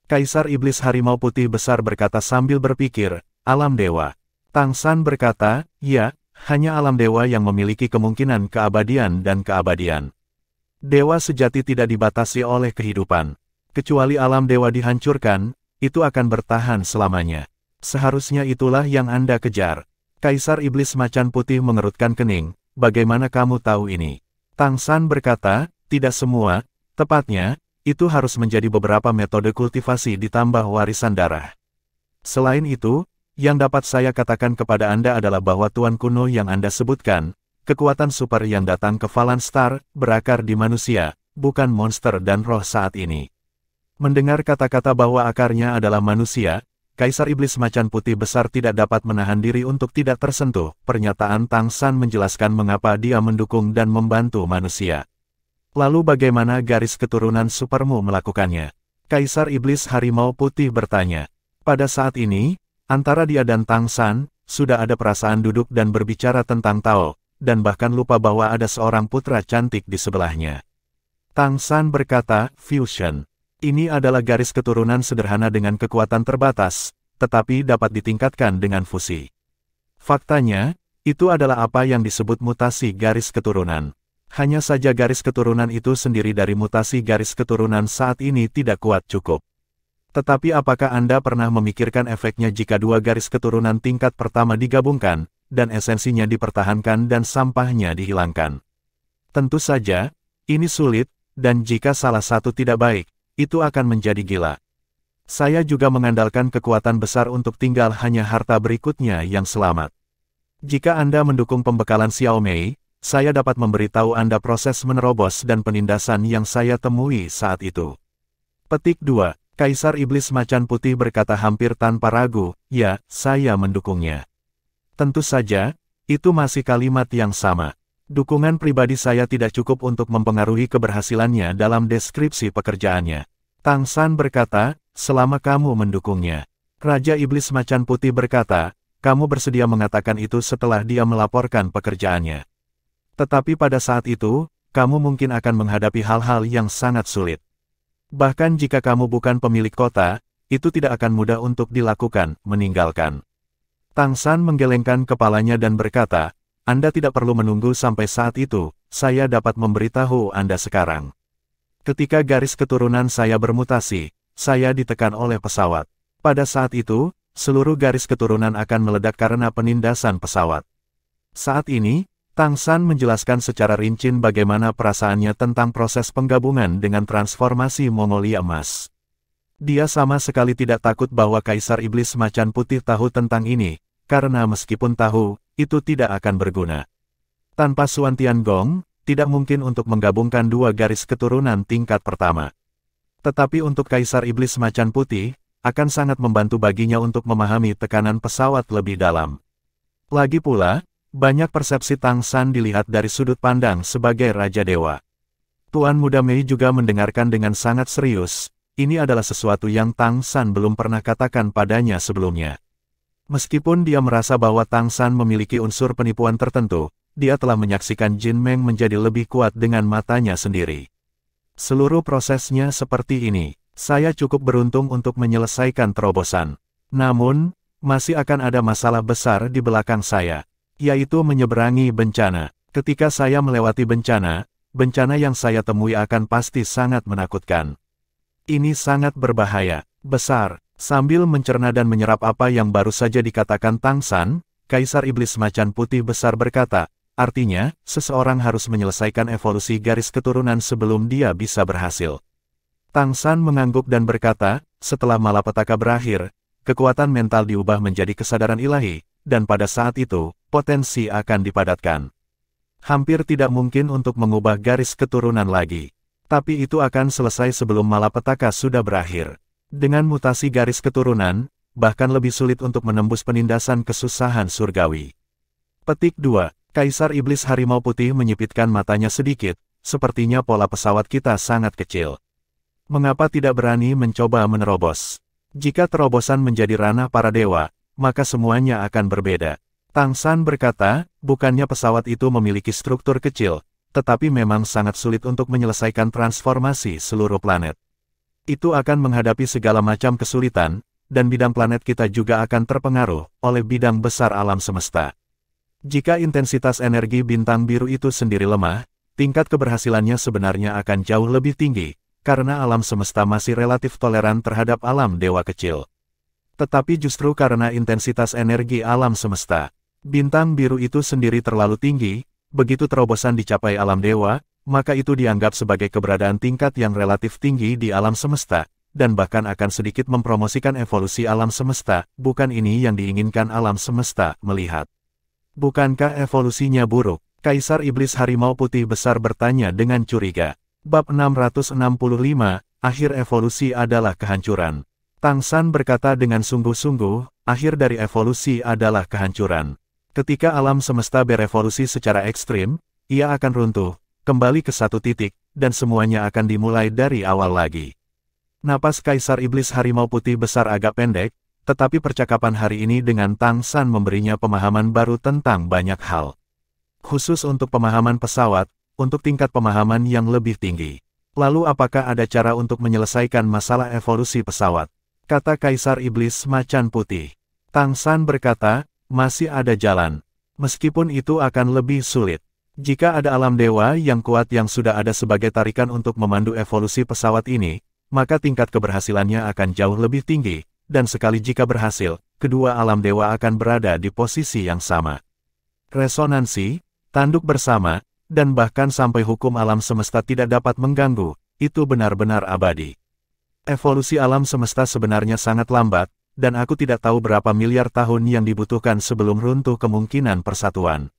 S1: Kaisar Iblis Harimau Putih Besar berkata sambil berpikir, alam dewa. Tang San berkata, ya, hanya alam dewa yang memiliki kemungkinan keabadian dan keabadian. Dewa sejati tidak dibatasi oleh kehidupan. Kecuali alam dewa dihancurkan, itu akan bertahan selamanya. Seharusnya itulah yang Anda kejar. Kaisar Iblis Macan Putih mengerutkan kening, bagaimana kamu tahu ini? Tang San berkata, tidak semua, tepatnya, itu harus menjadi beberapa metode kultivasi ditambah warisan darah. Selain itu, yang dapat saya katakan kepada Anda adalah bahwa Tuan kuno yang Anda sebutkan, kekuatan super yang datang ke Valance Star, berakar di manusia, bukan monster dan roh saat ini. Mendengar kata-kata bahwa akarnya adalah manusia, Kaisar Iblis Macan Putih Besar tidak dapat menahan diri untuk tidak tersentuh. Pernyataan Tang San menjelaskan mengapa dia mendukung dan membantu manusia. Lalu bagaimana garis keturunan supermu melakukannya? Kaisar Iblis Harimau Putih bertanya. Pada saat ini, antara dia dan Tang San, sudah ada perasaan duduk dan berbicara tentang Tao, dan bahkan lupa bahwa ada seorang putra cantik di sebelahnya. Tang San berkata, fusion. Ini adalah garis keturunan sederhana dengan kekuatan terbatas, tetapi dapat ditingkatkan dengan fusi. Faktanya, itu adalah apa yang disebut mutasi garis keturunan. Hanya saja garis keturunan itu sendiri dari mutasi garis keturunan saat ini tidak kuat cukup. Tetapi apakah Anda pernah memikirkan efeknya jika dua garis keturunan tingkat pertama digabungkan, dan esensinya dipertahankan dan sampahnya dihilangkan? Tentu saja, ini sulit, dan jika salah satu tidak baik, itu akan menjadi gila. Saya juga mengandalkan kekuatan besar untuk tinggal hanya harta berikutnya yang selamat. Jika Anda mendukung pembekalan Xiao Mei, saya dapat memberitahu Anda proses menerobos dan penindasan yang saya temui saat itu. Petik 2. Kaisar Iblis Macan Putih berkata hampir tanpa ragu, ya, saya mendukungnya. Tentu saja, itu masih kalimat yang sama. Dukungan pribadi saya tidak cukup untuk mempengaruhi keberhasilannya dalam deskripsi pekerjaannya. Tang San berkata, selama kamu mendukungnya. Raja Iblis Macan Putih berkata, kamu bersedia mengatakan itu setelah dia melaporkan pekerjaannya. Tetapi pada saat itu, kamu mungkin akan menghadapi hal-hal yang sangat sulit. Bahkan jika kamu bukan pemilik kota, itu tidak akan mudah untuk dilakukan, meninggalkan. Tang San menggelengkan kepalanya dan berkata, Anda tidak perlu menunggu sampai saat itu, saya dapat memberitahu Anda sekarang. Ketika garis keturunan saya bermutasi, saya ditekan oleh pesawat. Pada saat itu, seluruh garis keturunan akan meledak karena penindasan pesawat. Saat ini, Tang San menjelaskan secara rinci bagaimana perasaannya tentang proses penggabungan dengan transformasi Mongolia Emas. Dia sama sekali tidak takut bahwa Kaisar Iblis Macan Putih tahu tentang ini, karena meskipun tahu, itu tidak akan berguna. Tanpa Xuan Tiangong, tidak mungkin untuk menggabungkan dua garis keturunan tingkat pertama. Tetapi untuk Kaisar Iblis Macan Putih, akan sangat membantu baginya untuk memahami tekanan pesawat lebih dalam. Lagi pula, banyak persepsi Tang San dilihat dari sudut pandang sebagai Raja Dewa. Tuan Muda Mei juga mendengarkan dengan sangat serius, ini adalah sesuatu yang Tang San belum pernah katakan padanya sebelumnya. Meskipun dia merasa bahwa Tang San memiliki unsur penipuan tertentu, dia telah menyaksikan Jin Meng menjadi lebih kuat dengan matanya sendiri. Seluruh prosesnya seperti ini, saya cukup beruntung untuk menyelesaikan terobosan. Namun, masih akan ada masalah besar di belakang saya, yaitu menyeberangi bencana. Ketika saya melewati bencana, bencana yang saya temui akan pasti sangat menakutkan. Ini sangat berbahaya, besar. Sambil mencerna dan menyerap apa yang baru saja dikatakan Tang San, Kaisar Iblis Macan Putih Besar berkata, artinya, seseorang harus menyelesaikan evolusi garis keturunan sebelum dia bisa berhasil. Tang San mengangguk dan berkata, setelah malapetaka berakhir, kekuatan mental diubah menjadi kesadaran ilahi, dan pada saat itu, potensi akan dipadatkan. Hampir tidak mungkin untuk mengubah garis keturunan lagi. Tapi itu akan selesai sebelum malapetaka sudah berakhir. Dengan mutasi garis keturunan, bahkan lebih sulit untuk menembus penindasan kesusahan surgawi. Petik 2. Kaisar Iblis Harimau Putih menyipitkan matanya sedikit, sepertinya pola pesawat kita sangat kecil. Mengapa tidak berani mencoba menerobos? Jika terobosan menjadi ranah para dewa, maka semuanya akan berbeda. Tang San berkata, bukannya pesawat itu memiliki struktur kecil, tetapi memang sangat sulit untuk menyelesaikan transformasi seluruh planet. Itu akan menghadapi segala macam kesulitan, dan bidang planet kita juga akan terpengaruh oleh bidang besar alam semesta. Jika intensitas energi bintang biru itu sendiri lemah, tingkat keberhasilannya sebenarnya akan jauh lebih tinggi, karena alam semesta masih relatif toleran terhadap alam dewa kecil. Tetapi justru karena intensitas energi alam semesta, bintang biru itu sendiri terlalu tinggi, begitu terobosan dicapai alam dewa, maka itu dianggap sebagai keberadaan tingkat yang relatif tinggi di alam semesta, dan bahkan akan sedikit mempromosikan evolusi alam semesta. Bukan ini yang diinginkan alam semesta melihat. Bukankah evolusinya buruk? Kaisar Iblis Harimau Putih Besar bertanya dengan curiga. Bab 665, akhir evolusi adalah kehancuran. Tang San berkata dengan sungguh-sungguh, akhir dari evolusi adalah kehancuran. Ketika alam semesta berevolusi secara ekstrim, ia akan runtuh, kembali ke satu titik, dan semuanya akan dimulai dari awal lagi. Napas Kaisar Iblis Harimau Putih Besar agak pendek, tetapi percakapan hari ini dengan Tang San memberinya pemahaman baru tentang banyak hal. Khusus untuk pemahaman pesawat, untuk tingkat pemahaman yang lebih tinggi. Lalu apakah ada cara untuk menyelesaikan masalah evolusi pesawat? Kata Kaisar Iblis Macan Putih. Tang San berkata, masih ada jalan. Meskipun itu akan lebih sulit. Jika ada alam dewa yang kuat yang sudah ada sebagai tarikan untuk memandu evolusi pesawat ini, maka tingkat keberhasilannya akan jauh lebih tinggi, dan sekali jika berhasil, kedua alam dewa akan berada di posisi yang sama. Resonansi, tanduk bersama, dan bahkan sampai hukum alam semesta tidak dapat mengganggu, itu benar-benar abadi. Evolusi alam semesta sebenarnya sangat lambat, dan aku tidak tahu berapa miliar tahun yang dibutuhkan sebelum runtuh kemungkinan persatuan.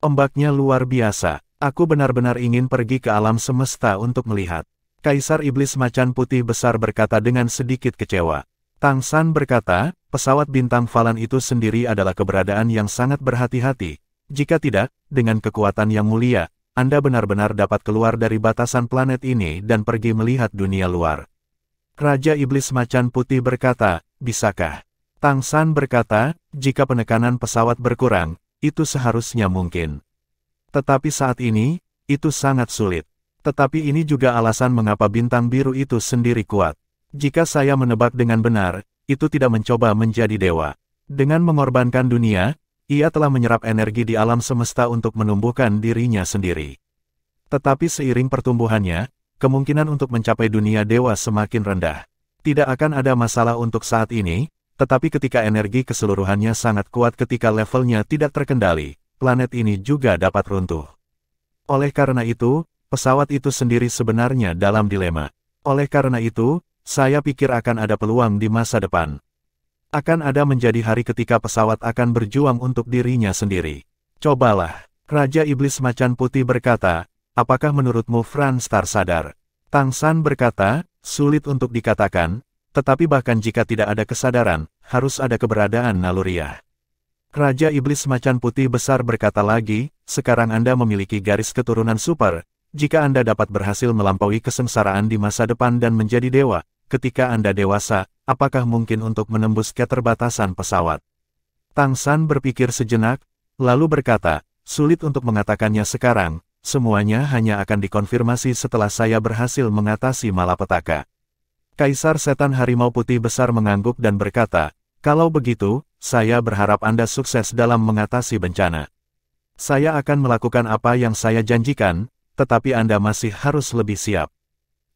S1: Ombaknya luar biasa, aku benar-benar ingin pergi ke alam semesta untuk melihat. Kaisar Iblis Macan Putih Besar berkata dengan sedikit kecewa. Tang San berkata, pesawat bintang Falan itu sendiri adalah keberadaan yang sangat berhati-hati. Jika tidak, dengan kekuatan yang mulia, Anda benar-benar dapat keluar dari batasan planet ini dan pergi melihat dunia luar. Raja Iblis Macan Putih berkata, bisakah? Tang San berkata, jika penekanan pesawat berkurang, itu seharusnya mungkin. Tetapi saat ini, itu sangat sulit. Tetapi ini juga alasan mengapa bintang biru itu sendiri kuat. Jika saya menebak dengan benar, itu tidak mencoba menjadi dewa. Dengan mengorbankan dunia, ia telah menyerap energi di alam semesta untuk menumbuhkan dirinya sendiri. Tetapi seiring pertumbuhannya, kemungkinan untuk mencapai dunia dewa semakin rendah. Tidak akan ada masalah untuk saat ini, tetapi ketika energi keseluruhannya sangat kuat ketika levelnya tidak terkendali, planet ini juga dapat runtuh. Oleh karena itu, pesawat itu sendiri sebenarnya dalam dilema. Oleh karena itu, saya pikir akan ada peluang di masa depan. Akan ada menjadi hari ketika pesawat akan berjuang untuk dirinya sendiri. Cobalah. Raja Iblis Macan Putih berkata, apakah menurutmu Franz Star sadar? Tang San berkata, sulit untuk dikatakan, tetapi bahkan jika tidak ada kesadaran, harus ada keberadaan naluriah. Raja Iblis Macan Putih Besar berkata lagi, sekarang Anda memiliki garis keturunan super. Jika Anda dapat berhasil melampaui kesengsaraan di masa depan dan menjadi dewa, ketika Anda dewasa, apakah mungkin untuk menembus keterbatasan pesawat? Tang San berpikir sejenak, lalu berkata, sulit untuk mengatakannya sekarang, semuanya hanya akan dikonfirmasi setelah saya berhasil mengatasi malapetaka. Kaisar Setan Harimau Putih Besar mengangguk dan berkata, kalau begitu, saya berharap Anda sukses dalam mengatasi bencana. Saya akan melakukan apa yang saya janjikan, tetapi Anda masih harus lebih siap.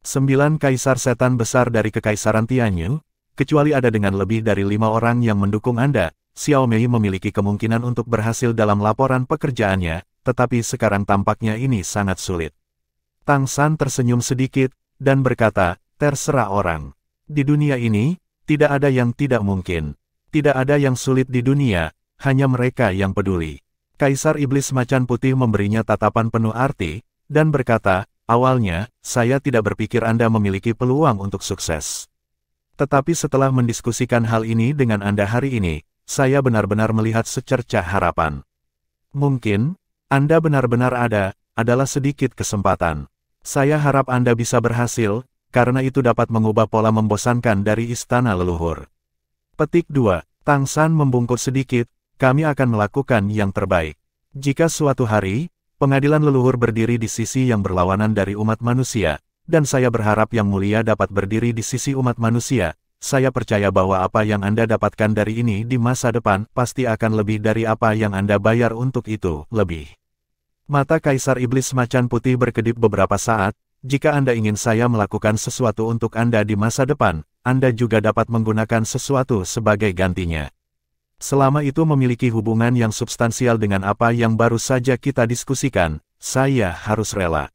S1: 9 Kaisar Setan Besar dari Kekaisaran Tianyu, kecuali ada dengan lebih dari 5 orang yang mendukung Anda, Xiao Mei memiliki kemungkinan untuk berhasil dalam laporan pekerjaannya, tetapi sekarang tampaknya ini sangat sulit. Tang San tersenyum sedikit, dan berkata, terserah orang. Di dunia ini, tidak ada yang tidak mungkin. Tidak ada yang sulit di dunia, hanya mereka yang peduli. Kaisar Iblis Macan Putih memberinya tatapan penuh arti, dan berkata, awalnya, saya tidak berpikir Anda memiliki peluang untuk sukses. Tetapi setelah mendiskusikan hal ini dengan Anda hari ini, saya benar-benar melihat secercah harapan. Mungkin, Anda benar-benar adalah sedikit kesempatan. Saya harap Anda bisa berhasil, karena itu dapat mengubah pola membosankan dari istana leluhur. Petik 2. Tang San membungkuk sedikit, kami akan melakukan yang terbaik. Jika suatu hari, pengadilan leluhur berdiri di sisi yang berlawanan dari umat manusia, dan saya berharap yang mulia dapat berdiri di sisi umat manusia, saya percaya bahwa apa yang Anda dapatkan dari ini di masa depan pasti akan lebih dari apa yang Anda bayar untuk itu, lebih. Mata Kaisar Iblis Macan Putih berkedip beberapa saat, jika Anda ingin saya melakukan sesuatu untuk Anda di masa depan, Anda juga dapat menggunakan sesuatu sebagai gantinya. Selama itu memiliki hubungan yang substansial dengan apa yang baru saja kita diskusikan, saya harus rela.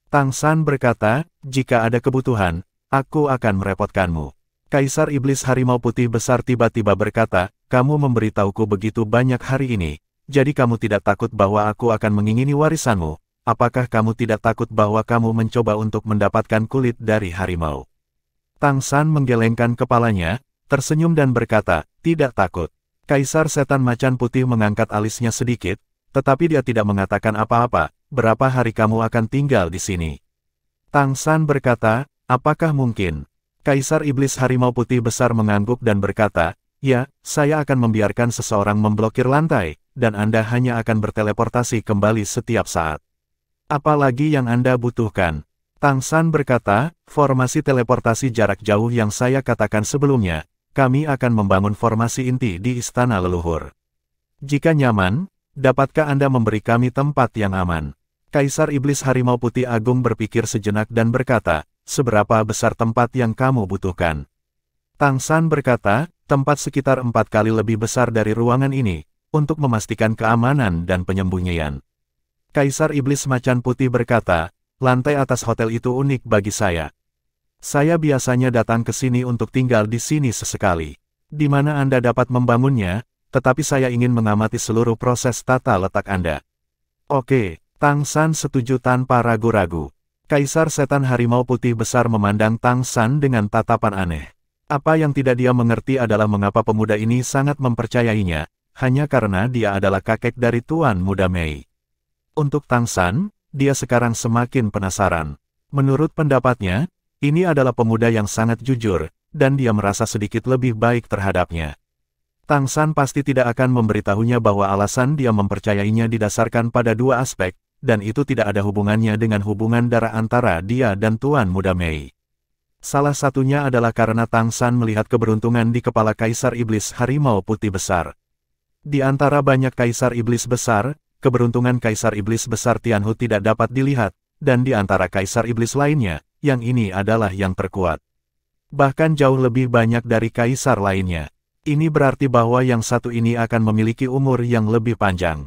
S1: Tang San berkata, jika ada kebutuhan, aku akan merepotkanmu. Kaisar Iblis Harimau Putih Besar tiba-tiba berkata, kamu memberitahuku begitu banyak hari ini, jadi kamu tidak takut bahwa aku akan mengingini warisanmu? Apakah kamu tidak takut bahwa kamu mencoba untuk mendapatkan kulit dari harimau? Tang San menggelengkan kepalanya, tersenyum dan berkata, tidak takut. Kaisar Setan Macan Putih mengangkat alisnya sedikit, tetapi dia tidak mengatakan apa-apa. Berapa hari kamu akan tinggal di sini? Tang San berkata, apakah mungkin? Kaisar Iblis Harimau Putih Besar mengangguk dan berkata, ya, saya akan membiarkan seseorang memblokir lantai, dan Anda hanya akan berteleportasi kembali setiap saat. Apalagi yang Anda butuhkan? Tang San berkata, formasi teleportasi jarak jauh yang saya katakan sebelumnya. Kami akan membangun formasi inti di Istana Leluhur. Jika nyaman, dapatkah Anda memberi kami tempat yang aman? Kaisar Iblis Harimau Putih Agung berpikir sejenak dan berkata, seberapa besar tempat yang kamu butuhkan? Tang San berkata, tempat sekitar 4 kali lebih besar dari ruangan ini, untuk memastikan keamanan dan penyembunyian. Kaisar Iblis Macan Putih berkata, lantai atas hotel itu unik bagi saya. Saya biasanya datang ke sini untuk tinggal di sini sesekali. Di mana Anda dapat membangunnya, tetapi saya ingin mengamati seluruh proses tata letak Anda. Oke, Tang San setuju tanpa ragu-ragu. Kaisar Setan Harimau Putih Besar memandang Tang San dengan tatapan aneh. Apa yang tidak dia mengerti adalah mengapa pemuda ini sangat mempercayainya, hanya karena dia adalah kakek dari Tuan Muda Mei. Untuk Tang San, dia sekarang semakin penasaran. Menurut pendapatnya, ini adalah pemuda yang sangat jujur, dan dia merasa sedikit lebih baik terhadapnya. Tang San pasti tidak akan memberitahunya bahwa alasan dia mempercayainya didasarkan pada 2 aspek, dan itu tidak ada hubungannya dengan hubungan darah antara dia dan Tuan Muda Mei. Salah satunya adalah karena Tang San melihat keberuntungan di kepala Kaisar Iblis Harimau Putih Besar. Di antara banyak Kaisar Iblis Besar, keberuntungan Kaisar Iblis Besar Tianhu tidak dapat dilihat, dan di antara Kaisar Iblis lainnya, yang ini adalah yang terkuat. Bahkan jauh lebih banyak dari kaisar lainnya. Ini berarti bahwa yang satu ini akan memiliki umur yang lebih panjang.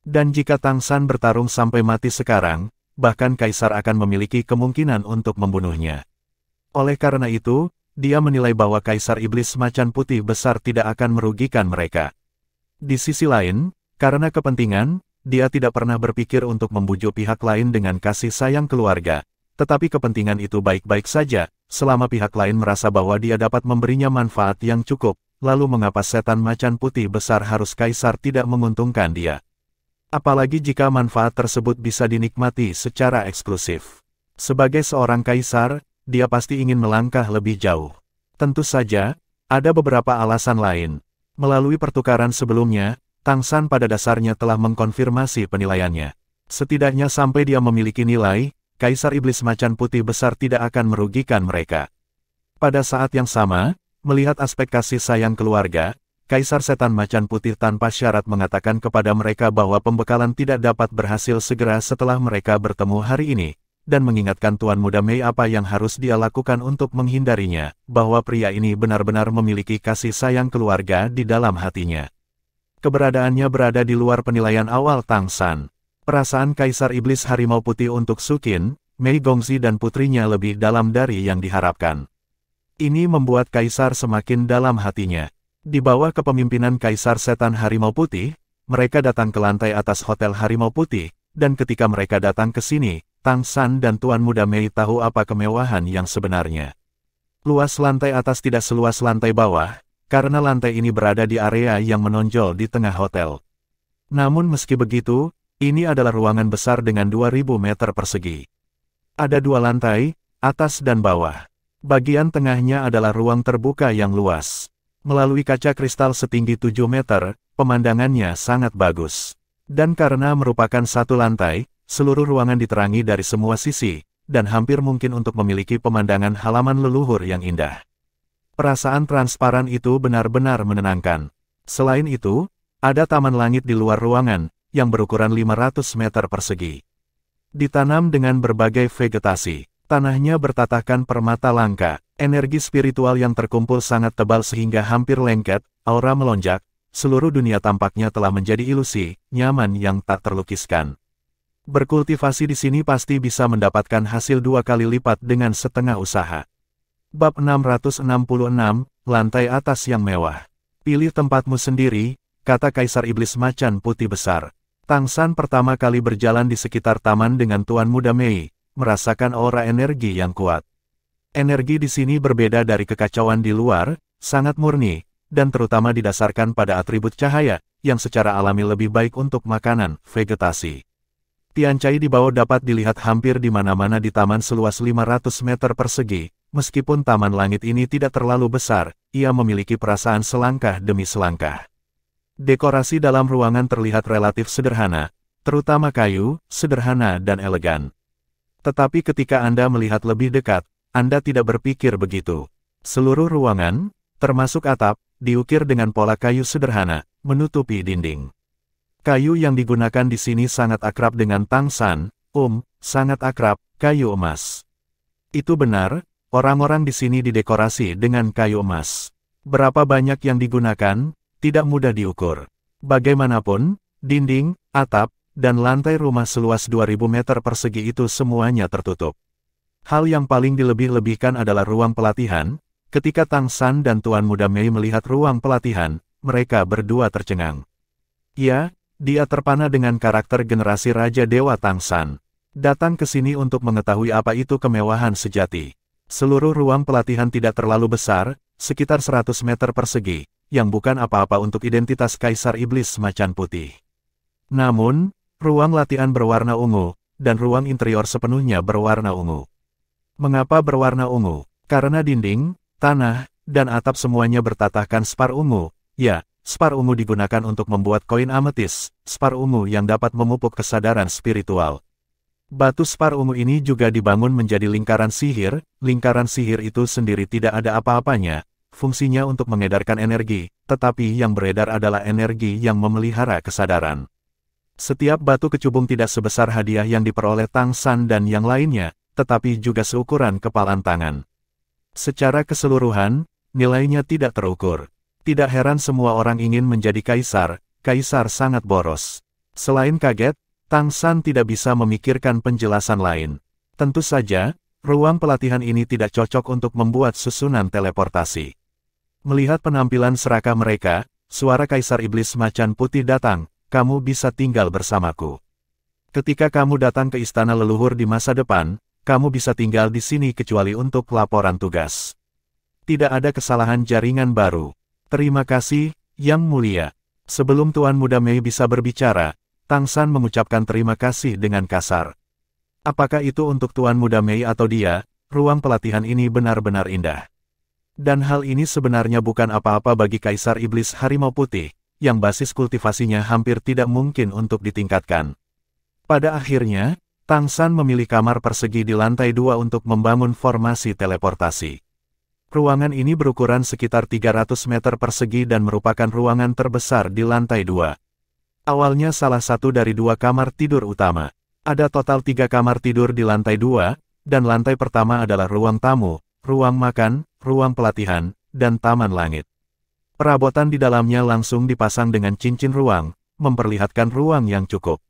S1: Dan jika Tang San bertarung sampai mati sekarang, bahkan kaisar akan memiliki kemungkinan untuk membunuhnya. Oleh karena itu, dia menilai bahwa Kaisar Iblis Macan Putih Besar tidak akan merugikan mereka. Di sisi lain, karena kepentingan, dia tidak pernah berpikir untuk membujuk pihak lain dengan kasih sayang keluarga. Tetapi kepentingan itu baik-baik saja, selama pihak lain merasa bahwa dia dapat memberinya manfaat yang cukup, lalu mengapa Setan Macan Putih Besar harus kaisar tidak menguntungkan dia? Apalagi jika manfaat tersebut bisa dinikmati secara eksklusif. Sebagai seorang kaisar, dia pasti ingin melangkah lebih jauh. Tentu saja, ada beberapa alasan lain. Melalui pertukaran sebelumnya, Tang San pada dasarnya telah mengkonfirmasi penilaiannya. Setidaknya sampai dia memiliki nilai, Kaisar Iblis Macan Putih Besar tidak akan merugikan mereka. Pada saat yang sama, melihat aspek kasih sayang keluarga, Kaisar Setan Macan Putih tanpa syarat mengatakan kepada mereka bahwa pembekalan tidak dapat berhasil segera setelah mereka bertemu hari ini, dan mengingatkan Tuan Muda Mei apa yang harus dia lakukan untuk menghindarinya, bahwa pria ini benar-benar memiliki kasih sayang keluarga di dalam hatinya. Keberadaannya berada di luar penilaian awal Tang San. Perasaan Kaisar Iblis Harimau Putih untuk Su Qin, Mei Gongxi dan putrinya lebih dalam dari yang diharapkan. Ini membuat Kaisar semakin dalam hatinya. Di bawah kepemimpinan Kaisar Setan Harimau Putih, mereka datang ke lantai atas Hotel Harimau Putih, dan ketika mereka datang ke sini, Tang San dan Tuan Muda Mei tahu apa kemewahan yang sebenarnya. Luas lantai atas tidak seluas lantai bawah, karena lantai ini berada di area yang menonjol di tengah hotel. Namun meski begitu, ini adalah ruangan besar dengan 2000 meter persegi. Ada 2 lantai, atas dan bawah. Bagian tengahnya adalah ruang terbuka yang luas. Melalui kaca kristal setinggi 7 meter, pemandangannya sangat bagus. Dan karena merupakan satu lantai, seluruh ruangan diterangi dari semua sisi, dan hampir mungkin untuk memiliki pemandangan halaman leluhur yang indah. Perasaan transparan itu benar-benar menenangkan. Selain itu, ada taman langit di luar ruangan, yang berukuran 500 meter persegi. Ditanam dengan berbagai vegetasi. Tanahnya bertatahkan permata langka. Energi spiritual yang terkumpul sangat tebal sehingga hampir lengket, aura melonjak, seluruh dunia tampaknya telah menjadi ilusi, nyaman yang tak terlukiskan. Berkultivasi di sini pasti bisa mendapatkan hasil 2 kali lipat dengan setengah usaha. Bab 666, Lantai Atas yang Mewah. Pilih tempatmu sendiri, kata Kaisar Iblis Macan Putih Besar. Tang San pertama kali berjalan di sekitar taman dengan Tuan Muda Mei, merasakan aura energi yang kuat. Energi di sini berbeda dari kekacauan di luar, sangat murni, dan terutama didasarkan pada atribut cahaya, yang secara alami lebih baik untuk makanan, vegetasi. Tiancai di bawah dapat dilihat hampir di mana-mana di taman seluas 500 meter persegi, meskipun taman langit ini tidak terlalu besar, ia memiliki perasaan selangkah demi selangkah. Dekorasi dalam ruangan terlihat relatif sederhana, terutama kayu, sederhana dan elegan. Tetapi ketika Anda melihat lebih dekat, Anda tidak berpikir begitu. Seluruh ruangan, termasuk atap, diukir dengan pola kayu sederhana, menutupi dinding. Kayu yang digunakan di sini sangat akrab dengan Tang San, sangat akrab, kayu emas. Itu benar, orang-orang di sini didekorasi dengan kayu emas. Berapa banyak yang digunakan, tidak mudah diukur. Bagaimanapun, dinding, atap, dan lantai rumah seluas 2000 meter persegi itu semuanya tertutup. Hal yang paling dilebih-lebihkan adalah ruang pelatihan. Ketika Tang San dan Tuan Muda Mei melihat ruang pelatihan, mereka berdua tercengang. Ya, dia terpana dengan karakter generasi Raja Dewa Tang San. Datang ke sini untuk mengetahui apa itu kemewahan sejati. Seluruh ruang pelatihan tidak terlalu besar, sekitar 100 meter persegi, yang bukan apa-apa untuk identitas Kaisar Iblis Macan Putih. Namun, ruang latihan berwarna ungu, dan ruang interior sepenuhnya berwarna ungu. Mengapa berwarna ungu? Karena dinding, tanah, dan atap semuanya bertatahkan spar ungu. Ya, spar ungu digunakan untuk membuat koin ametis, spar ungu yang dapat memupuk kesadaran spiritual. Batu spar ungu ini juga dibangun menjadi lingkaran sihir itu sendiri tidak ada apa-apanya. Fungsinya untuk mengedarkan energi, tetapi yang beredar adalah energi yang memelihara kesadaran. Setiap batu kecubung tidak sebesar hadiah yang diperoleh Tang San dan yang lainnya, tetapi juga seukuran kepalan tangan. Secara keseluruhan, nilainya tidak terukur. Tidak heran semua orang ingin menjadi kaisar sangat boros. Selain kaget, Tang San tidak bisa memikirkan penjelasan lain. Tentu saja, ruang pelatihan ini tidak cocok untuk membuat susunan teleportasi. Melihat penampilan serakah mereka, suara Kaisar Iblis Macan Putih datang, kamu bisa tinggal bersamaku. Ketika kamu datang ke istana leluhur di masa depan, kamu bisa tinggal di sini kecuali untuk laporan tugas. Tidak ada kesalahan jaringan baru. Terima kasih, Yang Mulia. Sebelum Tuan Muda Mei bisa berbicara, Tang San mengucapkan terima kasih dengan kasar. Apakah itu untuk Tuan Muda Mei atau dia, ruang pelatihan ini benar-benar indah. Dan hal ini sebenarnya bukan apa-apa bagi Kaisar Iblis Harimau Putih, yang basis kultivasinya hampir tidak mungkin untuk ditingkatkan. Pada akhirnya, Tang San memilih kamar persegi di lantai 2 untuk membangun formasi teleportasi. Ruangan ini berukuran sekitar 300 meter persegi dan merupakan ruangan terbesar di lantai 2. Awalnya salah satu dari 2 kamar tidur utama. Ada total 3 kamar tidur di lantai 2, dan lantai pertama adalah ruang tamu, ruang makan, ruang pelatihan, dan taman langit. Perabotan di dalamnya langsung dipasang dengan cincin ruang, memperlihatkan ruang yang cukup.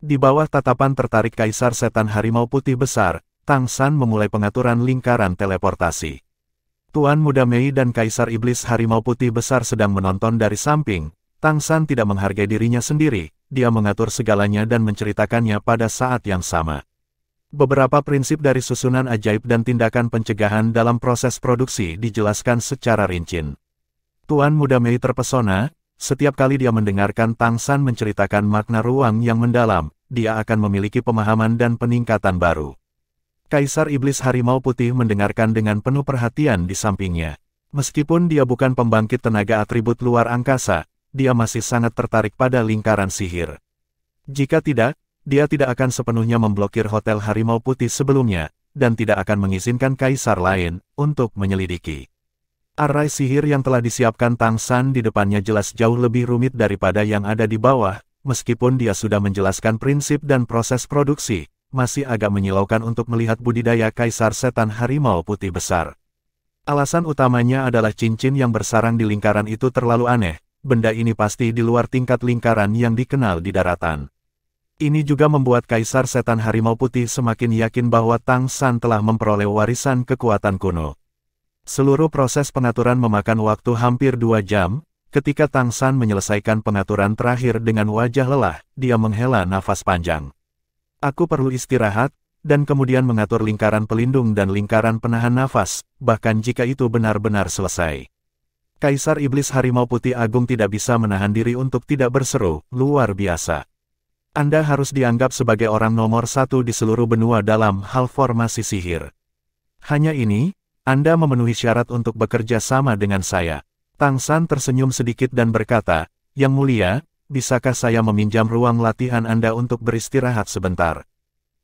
S1: Di bawah tatapan tertarik Kaisar Setan Harimau Putih Besar, Tang San memulai pengaturan lingkaran teleportasi. Tuan Muda Mei dan Kaisar Iblis Harimau Putih Besar sedang menonton dari samping. Tang San tidak menghargai dirinya sendiri, dia mengatur segalanya dan menceritakannya pada saat yang sama. Beberapa prinsip dari susunan ajaib dan tindakan pencegahan dalam proses produksi dijelaskan secara rinci. Tuan Muda Mei terpesona, setiap kali dia mendengarkan Tang San menceritakan makna ruang yang mendalam, dia akan memiliki pemahaman dan peningkatan baru. Kaisar Iblis Harimau Putih mendengarkan dengan penuh perhatian di sampingnya. Meskipun dia bukan pembangkit tenaga atribut luar angkasa, dia masih sangat tertarik pada lingkaran sihir. Jika tidak, dia tidak akan sepenuhnya memblokir Hotel Harimau Putih sebelumnya, dan tidak akan mengizinkan kaisar lain untuk menyelidiki. Arai sihir yang telah disiapkan Tang San di depannya jelas jauh lebih rumit daripada yang ada di bawah, meskipun dia sudah menjelaskan prinsip dan proses produksi, masih agak menyilaukan untuk melihat budidaya Kaisar Setan Harimau Putih Besar. Alasan utamanya adalah cincin yang bersarang di lingkaran itu terlalu aneh, benda ini pasti di luar tingkat lingkaran yang dikenal di daratan. Ini juga membuat Kaisar Setan Harimau Putih semakin yakin bahwa Tang San telah memperoleh warisan kekuatan kuno. Seluruh proses pengaturan memakan waktu hampir 2 jam. Ketika Tang San menyelesaikan pengaturan terakhir dengan wajah lelah, dia menghela nafas panjang. Aku perlu istirahat, dan kemudian mengatur lingkaran pelindung dan lingkaran penahan nafas, bahkan jika itu benar-benar selesai. Kaisar Iblis Harimau Putih Agung tidak bisa menahan diri untuk tidak berseru, luar biasa. Anda harus dianggap sebagai orang nomor 1 di seluruh benua dalam hal formasi sihir. Hanya ini, Anda memenuhi syarat untuk bekerja sama dengan saya. Tang San tersenyum sedikit dan berkata, Yang Mulia, bisakah saya meminjam ruang latihan Anda untuk beristirahat sebentar?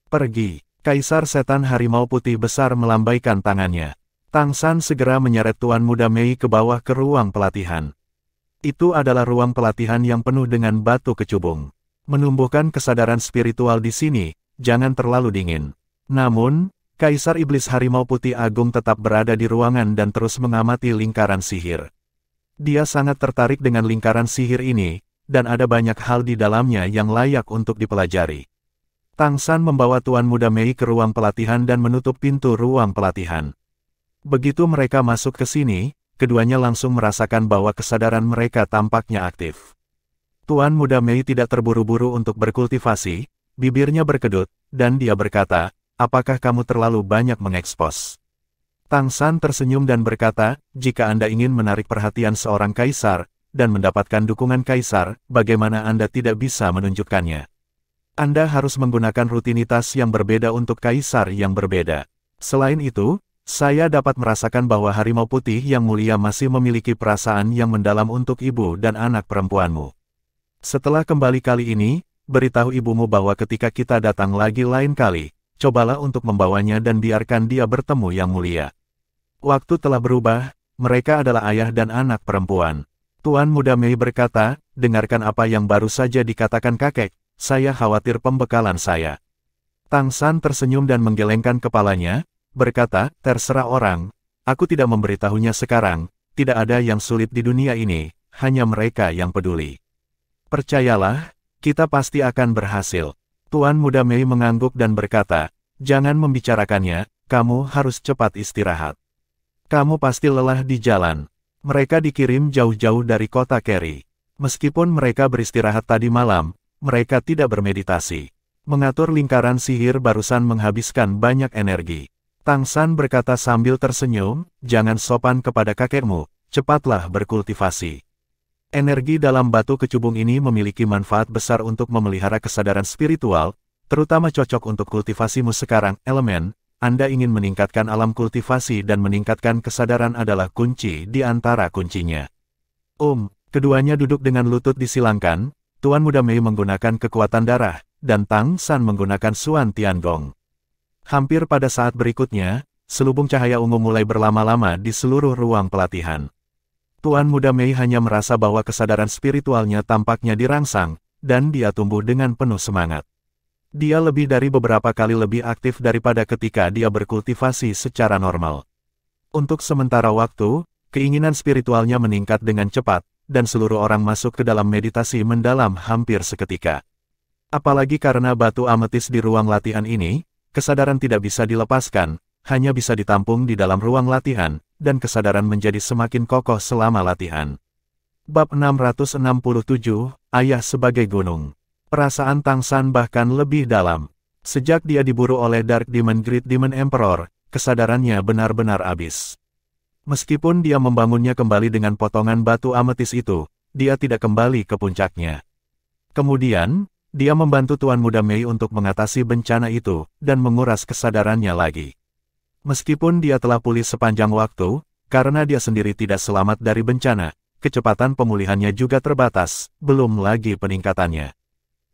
S1: Pergi. Kaisar Setan Harimau Putih Besar melambaikan tangannya. Tang San segera menyeret Tuan Muda Mei ke bawah ke ruang pelatihan. Itu adalah ruang pelatihan yang penuh dengan batu kecubung. Menumbuhkan kesadaran spiritual di sini, jangan terlalu dingin. Namun, Kaisar Iblis Harimau Putih Agung tetap berada di ruangan dan terus mengamati lingkaran sihir. Dia sangat tertarik dengan lingkaran sihir ini, dan ada banyak hal di dalamnya yang layak untuk dipelajari. Tang San membawa Tuan Muda Mei ke ruang pelatihan dan menutup pintu ruang pelatihan. Begitu mereka masuk ke sini, keduanya langsung merasakan bahwa kesadaran mereka tampaknya aktif. Tuan Muda Mei tidak terburu-buru untuk berkultivasi, bibirnya berkedut, dan dia berkata, apakah kamu terlalu banyak mengekspos? Tang San tersenyum dan berkata, jika Anda ingin menarik perhatian seorang kaisar, dan mendapatkan dukungan kaisar, bagaimana Anda tidak bisa menunjukkannya? Anda harus menggunakan rutinitas yang berbeda untuk kaisar yang berbeda. Selain itu, saya dapat merasakan bahwa Harimau Putih yang mulia masih memiliki perasaan yang mendalam untuk ibu dan anak perempuanmu. Setelah kembali kali ini, beritahu ibumu bahwa ketika kita datang lagi lain kali, cobalah untuk membawanya dan biarkan dia bertemu Yang Mulia. Waktu telah berubah, mereka adalah ayah dan anak perempuan. Tuan Muda Mei berkata, dengarkan apa yang baru saja dikatakan kakek, saya khawatir pembekalan saya. Tang San tersenyum dan menggelengkan kepalanya, berkata, terserah orang, aku tidak memberitahunya sekarang, tidak ada yang sulit di dunia ini, hanya mereka yang peduli. Percayalah, kita pasti akan berhasil. Tuan Muda Mei mengangguk dan berkata, jangan membicarakannya, kamu harus cepat istirahat. Kamu pasti lelah di jalan. Mereka dikirim jauh-jauh dari kota Keri. Meskipun mereka beristirahat tadi malam, mereka tidak bermeditasi. Mengatur lingkaran sihir barusan menghabiskan banyak energi. Tang San berkata sambil tersenyum, jangan sopan kepada kakekmu, cepatlah berkultivasi. Energi dalam batu kecubung ini memiliki manfaat besar untuk memelihara kesadaran spiritual, terutama cocok untuk kultivasimu sekarang, elemen. Anda ingin meningkatkan alam kultivasi dan meningkatkan kesadaran adalah kunci di antara kuncinya. Keduanya duduk dengan lutut disilangkan, Tuan Muda Mei menggunakan kekuatan darah, dan Tang San menggunakan Suan Tiangong. Hampir pada saat berikutnya, selubung cahaya ungu mulai berlama-lama di seluruh ruang pelatihan. Tuan Muda Mei hanya merasa bahwa kesadaran spiritualnya tampaknya dirangsang, dan dia tumbuh dengan penuh semangat. Dia lebih dari beberapa kali lebih aktif daripada ketika dia berkultivasi secara normal. Untuk sementara waktu, keinginan spiritualnya meningkat dengan cepat, dan seluruh orang masuk ke dalam meditasi mendalam hampir seketika. Apalagi karena batu ametis di ruang latihan ini, kesadaran tidak bisa dilepaskan, hanya bisa ditampung di dalam ruang latihan, dan kesadaran menjadi semakin kokoh selama latihan. Bab 667, Ayah sebagai Gunung. Perasaan Tang San bahkan lebih dalam. Sejak dia diburu oleh Dark Demon Great Demon Emperor, kesadarannya benar-benar habis. Meskipun dia membangunnya kembali dengan potongan batu ametis itu, dia tidak kembali ke puncaknya. Kemudian, dia membantu Tuan Muda Mei untuk mengatasi bencana itu, dan menguras kesadarannya lagi. Meskipun dia telah pulih sepanjang waktu, karena dia sendiri tidak selamat dari bencana, kecepatan pemulihannya juga terbatas, belum lagi peningkatannya.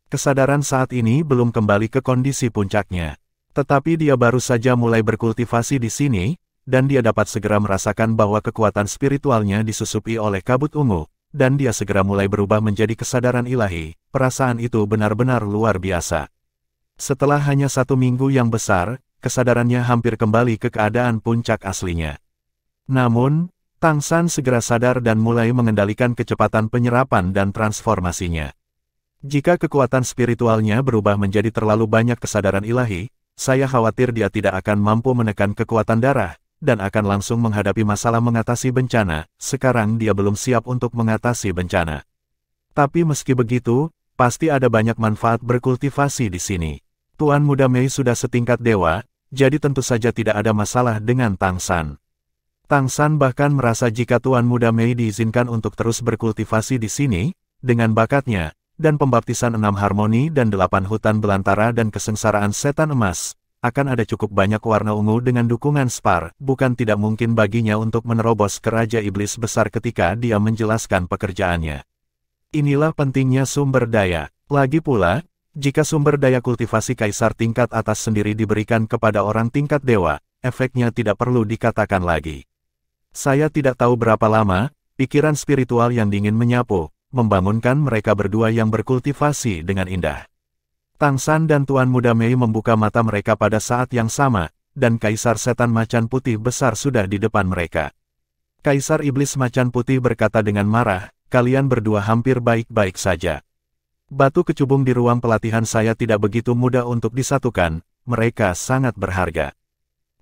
S1: Kesadaran saat ini belum kembali ke kondisi puncaknya. Tetapi dia baru saja mulai berkultivasi di sini, dan dia dapat segera merasakan bahwa kekuatan spiritualnya disusupi oleh kabut ungu, dan dia segera mulai berubah menjadi kesadaran ilahi. Perasaan itu benar-benar luar biasa. Setelah hanya 1 minggu yang besar, kesadarannya hampir kembali ke keadaan puncak aslinya. Namun, Tang San segera sadar dan mulai mengendalikan kecepatan penyerapan dan transformasinya. Jika kekuatan spiritualnya berubah menjadi terlalu banyak kesadaran ilahi, saya khawatir dia tidak akan mampu menekan kekuatan darah, dan akan langsung menghadapi masalah mengatasi bencana. Sekarang dia belum siap untuk mengatasi bencana. Tapi meski begitu, pasti ada banyak manfaat berkultivasi di sini. Tuan Muda Mei sudah setingkat dewa, jadi tentu saja tidak ada masalah dengan Tang San. Tang San bahkan merasa jika Tuan Muda Mei diizinkan untuk terus berkultivasi di sini, dengan bakatnya, dan pembaptisan 6 harmoni dan 8 hutan belantara dan kesengsaraan setan emas, akan ada cukup banyak warna ungu dengan dukungan Spar. Bukan tidak mungkin baginya untuk menerobos ke Raja Iblis Besar ketika dia menjelaskan pekerjaannya. Inilah pentingnya sumber daya. Lagi pula, jika sumber daya kultivasi kaisar tingkat atas sendiri diberikan kepada orang tingkat dewa, efeknya tidak perlu dikatakan lagi. Saya tidak tahu berapa lama, pikiran spiritual yang dingin menyapu, membangunkan mereka berdua yang berkultivasi dengan indah. Tang San dan Tuan Muda Mei membuka mata mereka pada saat yang sama, dan Kaisar Setan Macan Putih Besar sudah di depan mereka. Kaisar Iblis Macan Putih berkata dengan marah, "Kalian berdua hampir baik-baik saja. Batu kecubung di ruang pelatihan saya tidak begitu mudah untuk disatukan, mereka sangat berharga.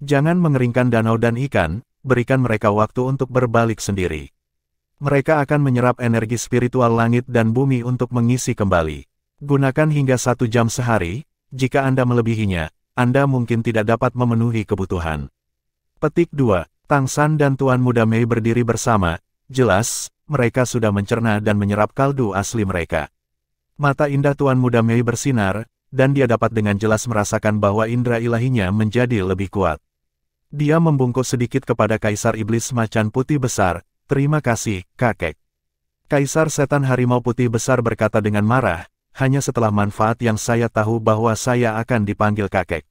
S1: Jangan mengeringkan danau dan ikan, berikan mereka waktu untuk berbalik sendiri. Mereka akan menyerap energi spiritual langit dan bumi untuk mengisi kembali. Gunakan hingga 1 jam sehari, jika Anda melebihinya, Anda mungkin tidak dapat memenuhi kebutuhan." Petik 2. Tang San dan Tuan Muda Mei berdiri bersama, jelas, mereka sudah mencerna dan menyerap kaldu asli mereka. Mata indah Tuan Muda Mei bersinar, dan dia dapat dengan jelas merasakan bahwa indera ilahinya menjadi lebih kuat. Dia membungkuk sedikit kepada Kaisar Iblis Macan Putih Besar, "Terima kasih, kakek." Kaisar Setan Harimau Putih Besar berkata dengan marah, "Hanya setelah manfaat yang saya tahu bahwa saya akan dipanggil kakek."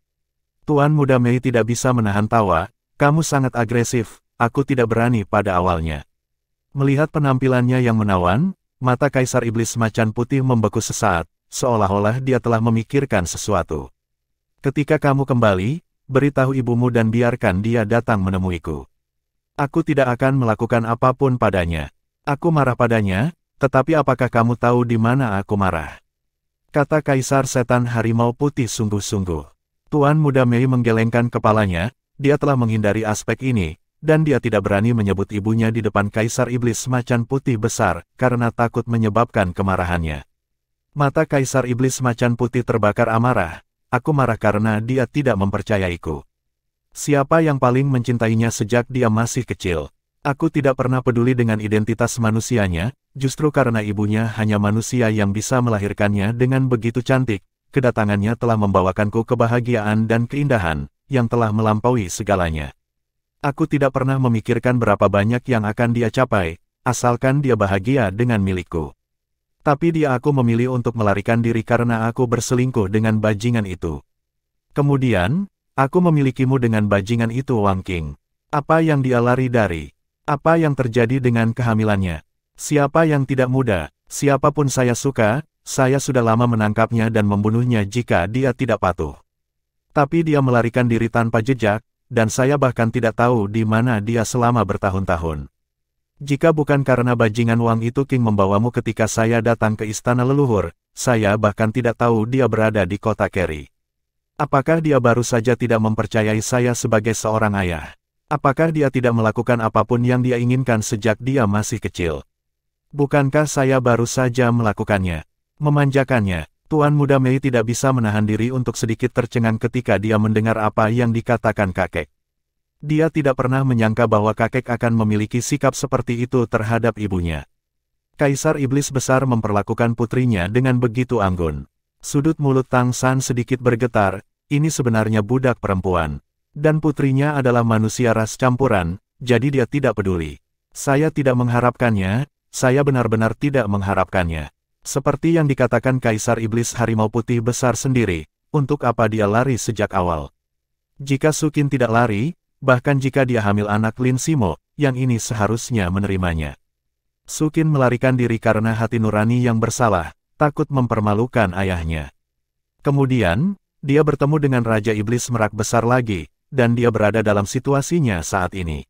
S1: Tuan Muda Mei tidak bisa menahan tawa, "Kamu sangat agresif, aku tidak berani pada awalnya." Melihat penampilannya yang menawan, mata Kaisar Iblis Macan Putih membeku sesaat, seolah-olah dia telah memikirkan sesuatu. "Ketika kamu kembali, beritahu ibumu dan biarkan dia datang menemuiku. Aku tidak akan melakukan apapun padanya. Aku marah padanya, tetapi apakah kamu tahu di mana aku marah?" Kata Kaisar Setan Harimau Putih sungguh-sungguh. Tuan Muda Mei menggelengkan kepalanya, dia telah menghindari aspek ini, dan dia tidak berani menyebut ibunya di depan Kaisar Iblis Macan Putih Besar, karena takut menyebabkan kemarahannya. Mata Kaisar Iblis Macan Putih terbakar amarah. "Aku marah karena dia tidak mempercayaiku. Siapa yang paling mencintainya sejak dia masih kecil? Aku tidak pernah peduli dengan identitas manusianya, justru karena ibunya hanya manusia yang bisa melahirkannya dengan begitu cantik. Kedatangannya telah membawakanku kebahagiaan dan keindahan, yang telah melampaui segalanya. Aku tidak pernah memikirkan berapa banyak yang akan dia capai, asalkan dia bahagia dengan milikku. Tapi aku memilih untuk melarikan diri karena aku berselingkuh dengan bajingan itu. Kemudian, aku memilikimu dengan bajingan itu, Wang Qing. Apa yang dia lari dari? Apa yang terjadi dengan kehamilannya? Siapa yang tidak muda? Siapapun saya suka, saya sudah lama menangkapnya dan membunuhnya jika dia tidak patuh. Tapi dia melarikan diri tanpa jejak, dan saya bahkan tidak tahu di mana dia selama bertahun-tahun. Jika bukan karena bajingan Wang itu King membawamu ketika saya datang ke istana leluhur, saya bahkan tidak tahu dia berada di kota Keri. Apakah dia baru saja tidak mempercayai saya sebagai seorang ayah? Apakah dia tidak melakukan apapun yang dia inginkan sejak dia masih kecil? Bukankah saya baru saja melakukannya? Memanjakannya." Tuan Muda Mei tidak bisa menahan diri untuk sedikit tercengang ketika dia mendengar apa yang dikatakan kakek. Dia tidak pernah menyangka bahwa kakek akan memiliki sikap seperti itu terhadap ibunya. Kaisar Iblis Besar memperlakukan putrinya dengan begitu anggun. Sudut mulut Tang San sedikit bergetar, ini sebenarnya budak perempuan. Dan putrinya adalah manusia ras campuran, jadi dia tidak peduli. Saya tidak mengharapkannya, saya benar-benar tidak mengharapkannya. Seperti yang dikatakan Kaisar Iblis Harimau Putih Besar sendiri, untuk apa dia lari sejak awal? Jika Sukin tidak lari, bahkan jika dia hamil anak Lin Simo, yang ini seharusnya menerimanya. Sukin melarikan diri karena hati nurani yang bersalah, takut mempermalukan ayahnya. Kemudian, dia bertemu dengan Raja Iblis Merak Besar lagi, dan dia berada dalam situasinya saat ini.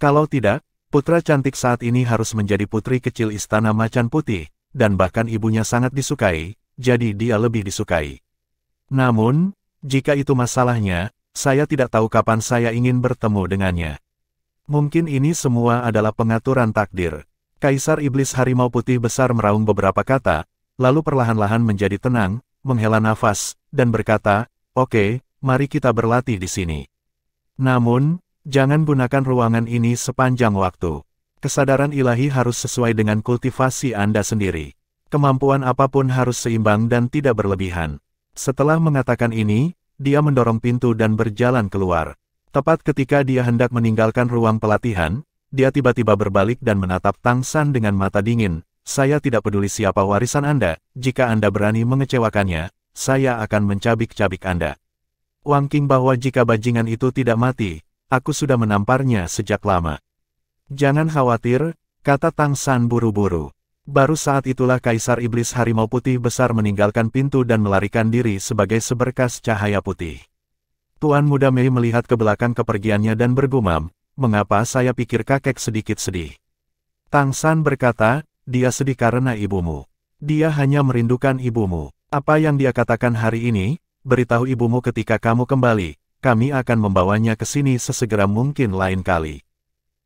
S1: Kalau tidak, Putra cantik saat ini harus menjadi putri kecil Istana Macan Putih, dan bahkan ibunya sangat disukai, jadi dia lebih disukai. Namun, jika itu masalahnya, saya tidak tahu kapan saya ingin bertemu dengannya. Mungkin ini semua adalah pengaturan takdir. Kaisar Iblis Harimau Putih Besar meraung beberapa kata, lalu perlahan-lahan menjadi tenang, menghela nafas, dan berkata, "Oke, mari kita berlatih di sini. Namun, jangan gunakan ruangan ini sepanjang waktu. Kesadaran ilahi harus sesuai dengan kultivasi Anda sendiri. Kemampuan apapun harus seimbang dan tidak berlebihan." Setelah mengatakan ini, dia mendorong pintu dan berjalan keluar. Tepat ketika dia hendak meninggalkan ruang pelatihan, dia tiba-tiba berbalik dan menatap Tang San dengan mata dingin. "Saya tidak peduli siapa warisan Anda, jika Anda berani mengecewakannya, saya akan mencabik-cabik Anda." Wang Qing bahwa jika bajingan itu tidak mati, aku sudah menamparnya sejak lama. "Jangan khawatir," kata Tang San buru-buru. Baru saat itulah Kaisar Iblis Harimau Putih Besar meninggalkan pintu dan melarikan diri sebagai seberkas cahaya putih. Tuan Muda Mei melihat ke belakang kepergiannya dan bergumam, "Mengapa saya pikir kakek sedikit sedih?" Tang San berkata, "Dia sedih karena ibumu. Dia hanya merindukan ibumu. Apa yang dia katakan hari ini, beritahu ibumu ketika kamu kembali, kami akan membawanya ke sini sesegera mungkin lain kali.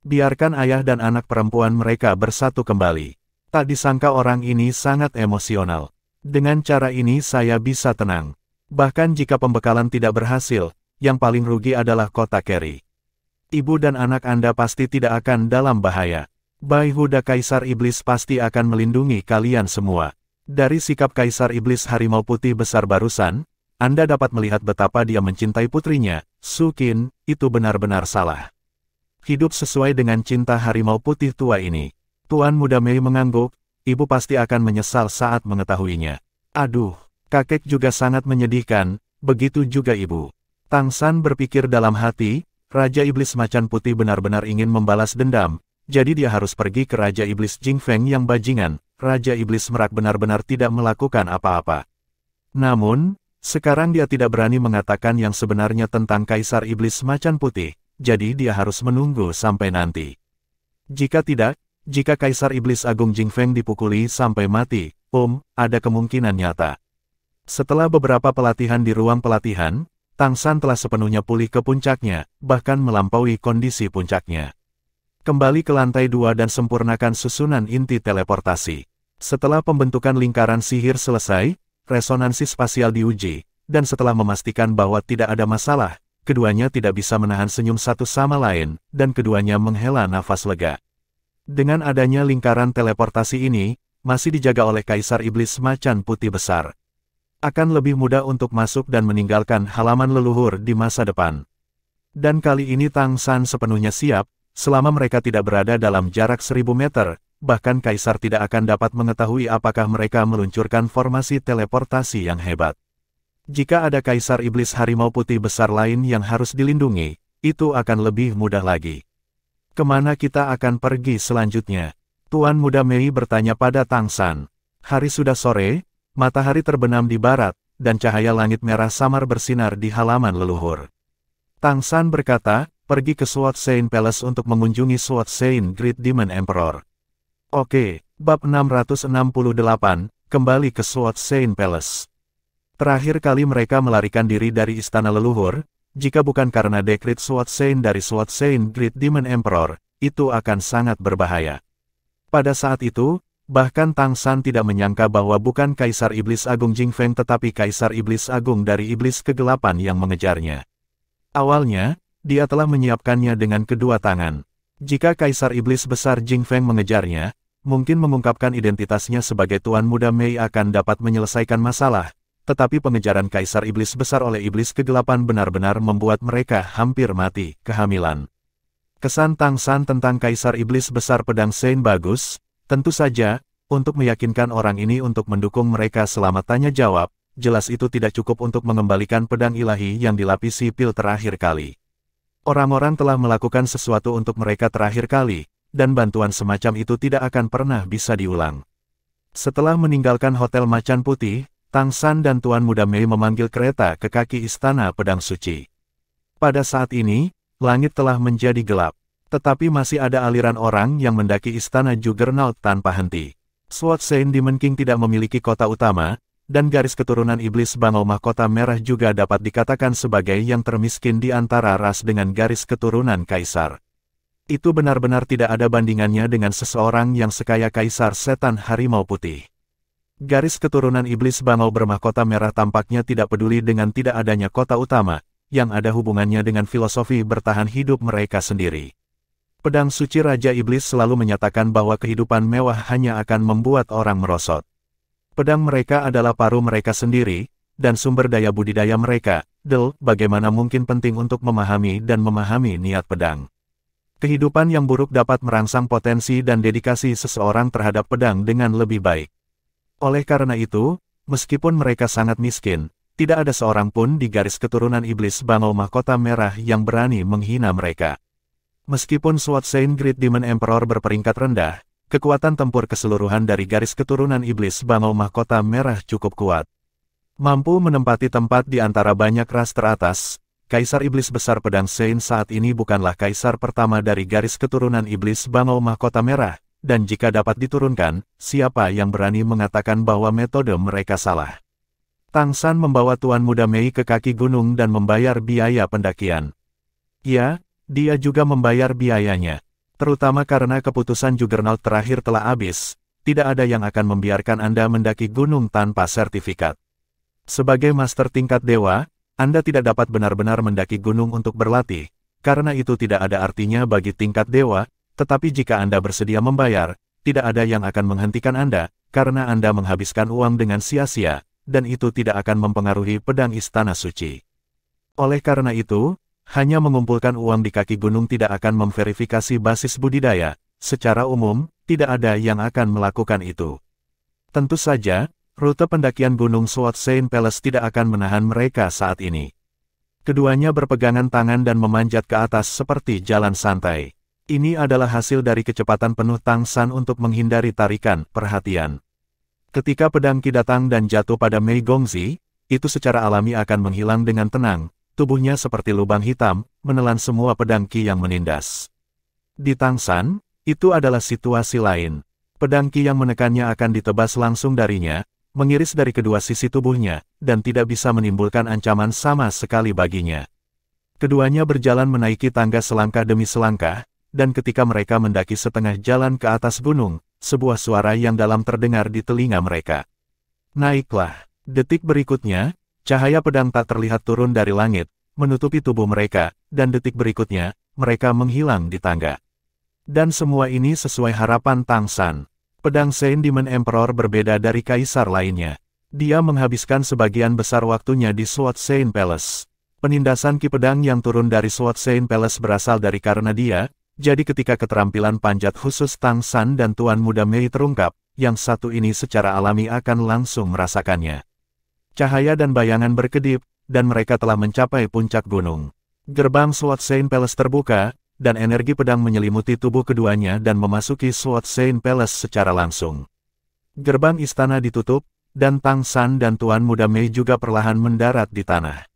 S1: Biarkan ayah dan anak perempuan mereka bersatu kembali." Tak disangka orang ini sangat emosional. Dengan cara ini saya bisa tenang. Bahkan jika pembekalan tidak berhasil, yang paling rugi adalah kota Kerry. Ibu dan anak Anda pasti tidak akan dalam bahaya. Bai Huda Kaisar Iblis pasti akan melindungi kalian semua. Dari sikap Kaisar Iblis Harimau Putih Besar barusan, Anda dapat melihat betapa dia mencintai putrinya, Su Qin, itu benar-benar salah. Hidup sesuai dengan cinta harimau putih tua ini. Tuan Muda Mei mengangguk, ibu pasti akan menyesal saat mengetahuinya. Aduh, kakek juga sangat menyedihkan, begitu juga ibu. Tang San berpikir dalam hati, Raja Iblis Macan Putih benar-benar ingin membalas dendam, jadi dia harus pergi ke Raja Iblis Jing Feng yang bajingan. Raja Iblis Merak benar-benar tidak melakukan apa-apa. Namun, sekarang dia tidak berani mengatakan yang sebenarnya tentang Kaisar Iblis Macan Putih, jadi dia harus menunggu sampai nanti. Jika tidak, jika Kaisar Iblis Agung Jing Feng dipukuli sampai mati, ada kemungkinan nyata. Setelah beberapa pelatihan di ruang pelatihan, Tang San telah sepenuhnya pulih ke puncaknya, bahkan melampaui kondisi puncaknya. Kembali ke lantai 2 dan sempurnakan susunan inti teleportasi. Setelah pembentukan lingkaran sihir selesai, resonansi spasial diuji, dan setelah memastikan bahwa tidak ada masalah, keduanya tidak bisa menahan senyum satu sama lain, dan keduanya menghela nafas lega. Dengan adanya lingkaran teleportasi ini, masih dijaga oleh Kaisar Iblis Macan Putih Besar. Akan lebih mudah untuk masuk dan meninggalkan halaman leluhur di masa depan. Dan kali ini Tang San sepenuhnya siap, selama mereka tidak berada dalam jarak 1000 meter, bahkan Kaisar tidak akan dapat mengetahui apakah mereka meluncurkan formasi teleportasi yang hebat. Jika ada Kaisar Iblis Harimau Putih Besar lain yang harus dilindungi, itu akan lebih mudah lagi. Kemana kita akan pergi selanjutnya? Tuan Muda Mei bertanya pada Tang San. Hari sudah sore, matahari terbenam di barat, dan cahaya langit merah samar bersinar di halaman leluhur. Tang San berkata, pergi ke Sword Sein Palace untuk mengunjungi Sword Sein Great Demon Emperor. Oke, bab 668, kembali ke Sword Sein Palace. Terakhir kali mereka melarikan diri dari istana leluhur, jika bukan karena dekrit Sword Sein dari Sword Sein Great Demon Emperor, itu akan sangat berbahaya. Pada saat itu, bahkan Tang San tidak menyangka bahwa bukan Kaisar Iblis Agung Jing Feng tetapi Kaisar Iblis Agung dari Iblis Kegelapan yang mengejarnya. Awalnya, dia telah menyiapkannya dengan kedua tangan. Jika Kaisar Iblis Besar Jing Feng mengejarnya, mungkin mengungkapkan identitasnya sebagai Tuan Muda Mei akan dapat menyelesaikan masalah. Tetapi pengejaran Kaisar Iblis Besar oleh Iblis Kegelapan benar-benar membuat mereka hampir mati kehamilan. Kesan Tang San tentang Kaisar Iblis Besar Pedang Sein bagus, tentu saja, untuk meyakinkan orang ini untuk mendukung mereka selama tanya jawab, jelas itu tidak cukup untuk mengembalikan pedang ilahi yang dilapisi pil terakhir kali. Orang-orang telah melakukan sesuatu untuk mereka terakhir kali, dan bantuan semacam itu tidak akan pernah bisa diulang. Setelah meninggalkan Hotel Macan Putih, Tang San dan Tuan Muda Mei memanggil kereta ke kaki Istana Pedang Suci. Pada saat ini, langit telah menjadi gelap. Tetapi masih ada aliran orang yang mendaki istana Juggernaut tanpa henti. Sword Saint Demon King tidak memiliki kota utama, dan garis keturunan iblis bangau mahkota merah juga dapat dikatakan sebagai yang termiskin di antara ras dengan garis keturunan kaisar. Itu benar-benar tidak ada bandingannya dengan seseorang yang sekaya kaisar setan harimau putih. Garis keturunan iblis bangau bermahkota merah tampaknya tidak peduli dengan tidak adanya kota utama, yang ada hubungannya dengan filosofi bertahan hidup mereka sendiri. Pedang suci Raja Iblis selalu menyatakan bahwa kehidupan mewah hanya akan membuat orang merosot. Pedang mereka adalah paruh mereka sendiri, dan sumber daya budidaya mereka. Bagaimana mungkin penting untuk memahami dan memahami niat pedang. Kehidupan yang buruk dapat merangsang potensi dan dedikasi seseorang terhadap pedang dengan lebih baik. Oleh karena itu, meskipun mereka sangat miskin, tidak ada seorang pun di garis keturunan iblis bangau mahkota merah yang berani menghina mereka. Meskipun Sword Saint Great Demon Emperor berperingkat rendah, kekuatan tempur keseluruhan dari garis keturunan iblis bangau mahkota merah cukup kuat. Mampu menempati tempat di antara banyak ras teratas, Kaisar Iblis Besar Pedang Saint saat ini bukanlah kaisar pertama dari garis keturunan iblis bangau mahkota merah, dan jika dapat diturunkan, siapa yang berani mengatakan bahwa metode mereka salah? Tang San membawa Tuan Muda Mei ke kaki gunung dan membayar biaya pendakian. Ya, dia juga membayar biayanya. Terutama karena keputusan Juggernaut terakhir telah habis, tidak ada yang akan membiarkan Anda mendaki gunung tanpa sertifikat. Sebagai master tingkat dewa, Anda tidak dapat benar-benar mendaki gunung untuk berlatih, karena itu tidak ada artinya bagi tingkat dewa, tetapi jika Anda bersedia membayar, tidak ada yang akan menghentikan Anda, karena Anda menghabiskan uang dengan sia-sia, dan itu tidak akan mempengaruhi pedang istana suci. Oleh karena itu, hanya mengumpulkan uang di kaki gunung tidak akan memverifikasi basis budidaya. Secara umum, tidak ada yang akan melakukan itu. Tentu saja, rute pendakian Gunung Sword Saint Palace tidak akan menahan mereka saat ini. Keduanya berpegangan tangan dan memanjat ke atas seperti jalan santai. Ini adalah hasil dari kecepatan penuh Tang San untuk menghindari tarikan perhatian. Ketika pedang Qi datang dan jatuh pada Mei Gongzi, itu secara alami akan menghilang dengan tenang. Tubuhnya seperti lubang hitam, menelan semua pedang Qi yang menindas. Di Tang San, itu adalah situasi lain. Pedang Qi yang menekannya akan ditebas langsung darinya, mengiris dari kedua sisi tubuhnya, dan tidak bisa menimbulkan ancaman sama sekali baginya. Keduanya berjalan menaiki tangga selangkah demi selangkah, dan ketika mereka mendaki setengah jalan ke atas gunung, sebuah suara yang dalam terdengar di telinga mereka. Naiklah. Detik berikutnya, cahaya pedang tak terlihat turun dari langit, menutupi tubuh mereka, dan detik berikutnya, mereka menghilang di tangga. Dan semua ini sesuai harapan Tang San. Pedang Saint Demon Emperor berbeda dari kaisar lainnya. Dia menghabiskan sebagian besar waktunya di Sword Saint Palace. Penindasan Qi pedang yang turun dari Sword Saint Palace berasal dari karena dia, jadi ketika keterampilan panjat khusus Tang San dan Tuan Muda Mei terungkap, yang satu ini secara alami akan langsung merasakannya. Cahaya dan bayangan berkedip, dan mereka telah mencapai puncak gunung. Gerbang Sword Saint Palace terbuka, dan energi pedang menyelimuti tubuh keduanya dan memasuki Sword Saint Palace secara langsung. Gerbang istana ditutup, dan Tang San dan Tuan Muda Mei juga perlahan mendarat di tanah.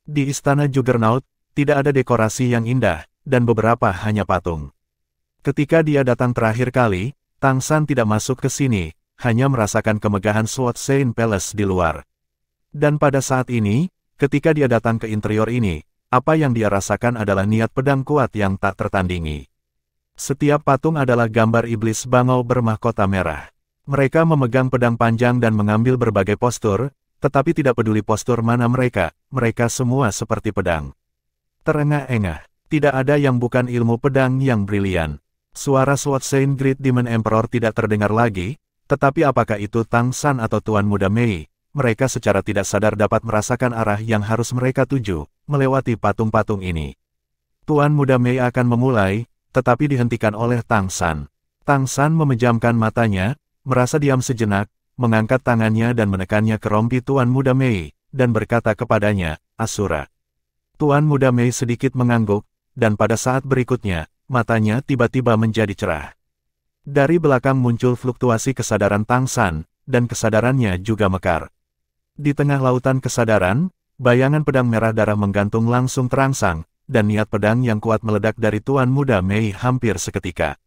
S1: Di istana Juggernaut, tidak ada dekorasi yang indah, dan beberapa hanya patung. Ketika dia datang terakhir kali, Tang San tidak masuk ke sini, hanya merasakan kemegahan Sword Saint Palace di luar. Dan pada saat ini, ketika dia datang ke interior ini, apa yang dia rasakan adalah niat pedang kuat yang tak tertandingi. Setiap patung adalah gambar iblis bangau bermahkota merah. Mereka memegang pedang panjang dan mengambil berbagai postur, tetapi tidak peduli postur mana mereka semua seperti pedang. Terengah-engah, tidak ada yang bukan ilmu pedang yang brilian. Suara Sword Saint Great Demon Emperor tidak terdengar lagi, tetapi apakah itu Tang San atau Tuan Muda Mei? Mereka secara tidak sadar dapat merasakan arah yang harus mereka tuju, melewati patung-patung ini. Tuan Muda Mei akan memulai, tetapi dihentikan oleh Tang San. Tang San memejamkan matanya, merasa diam sejenak, mengangkat tangannya dan menekannya ke rompi Tuan Muda Mei, dan berkata kepadanya, Asura. Tuan Muda Mei sedikit mengangguk, dan pada saat berikutnya, matanya tiba-tiba menjadi cerah. Dari belakang muncul fluktuasi kesadaran Tang San, dan kesadarannya juga mekar. Di tengah lautan kesadaran, bayangan pedang merah darah menggantung langsung terangsang, dan niat pedang yang kuat meledak dari Tuan Muda Mei hampir seketika.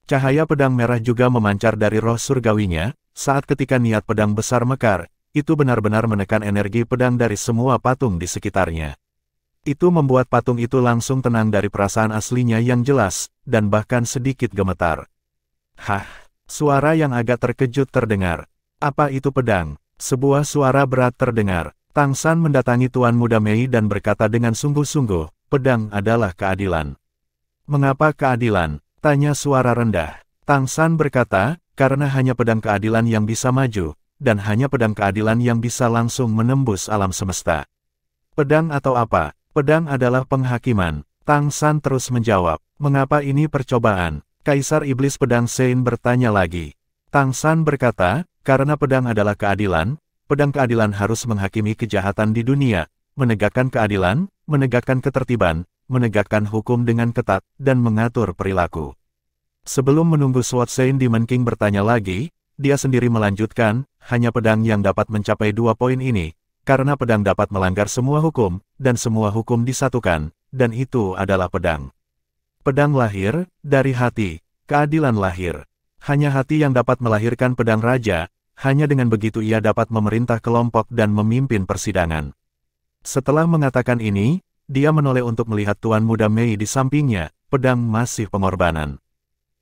S1: Cahaya pedang merah juga memancar dari roh surgawinya, saat ketika niat pedang besar mekar, itu benar-benar menekan energi pedang dari semua patung di sekitarnya. Itu membuat patung itu langsung tenang dari perasaan aslinya yang jelas, dan bahkan sedikit gemetar. Hah, suara yang agak terkejut terdengar. Apa itu pedang? Sebuah suara berat terdengar. Tang San mendatangi Tuan Muda Mei dan berkata dengan sungguh-sungguh, pedang adalah keadilan. Mengapa keadilan? Tanya suara rendah. Tang San berkata, karena hanya pedang keadilan yang bisa maju, dan hanya pedang keadilan yang bisa langsung menembus alam semesta. Pedang atau apa? Pedang adalah penghakiman. Tang San terus menjawab, mengapa ini percobaan? Kaisar Iblis Pedang Sein bertanya lagi. Tang San berkata, karena pedang adalah keadilan, pedang keadilan harus menghakimi kejahatan di dunia, menegakkan keadilan, menegakkan ketertiban, menegakkan hukum dengan ketat, dan mengatur perilaku. Sebelum menunggu Sword Sein Demon King bertanya lagi, dia sendiri melanjutkan, hanya pedang yang dapat mencapai 2 poin ini, karena pedang dapat melanggar semua hukum, dan semua hukum disatukan, dan itu adalah pedang. Pedang lahir, dari hati, keadilan lahir. Hanya hati yang dapat melahirkan pedang raja, hanya dengan begitu ia dapat memerintah kelompok dan memimpin persidangan. Setelah mengatakan ini, dia menoleh untuk melihat Tuan Muda Mei di sampingnya, pedang masih pengorbanan.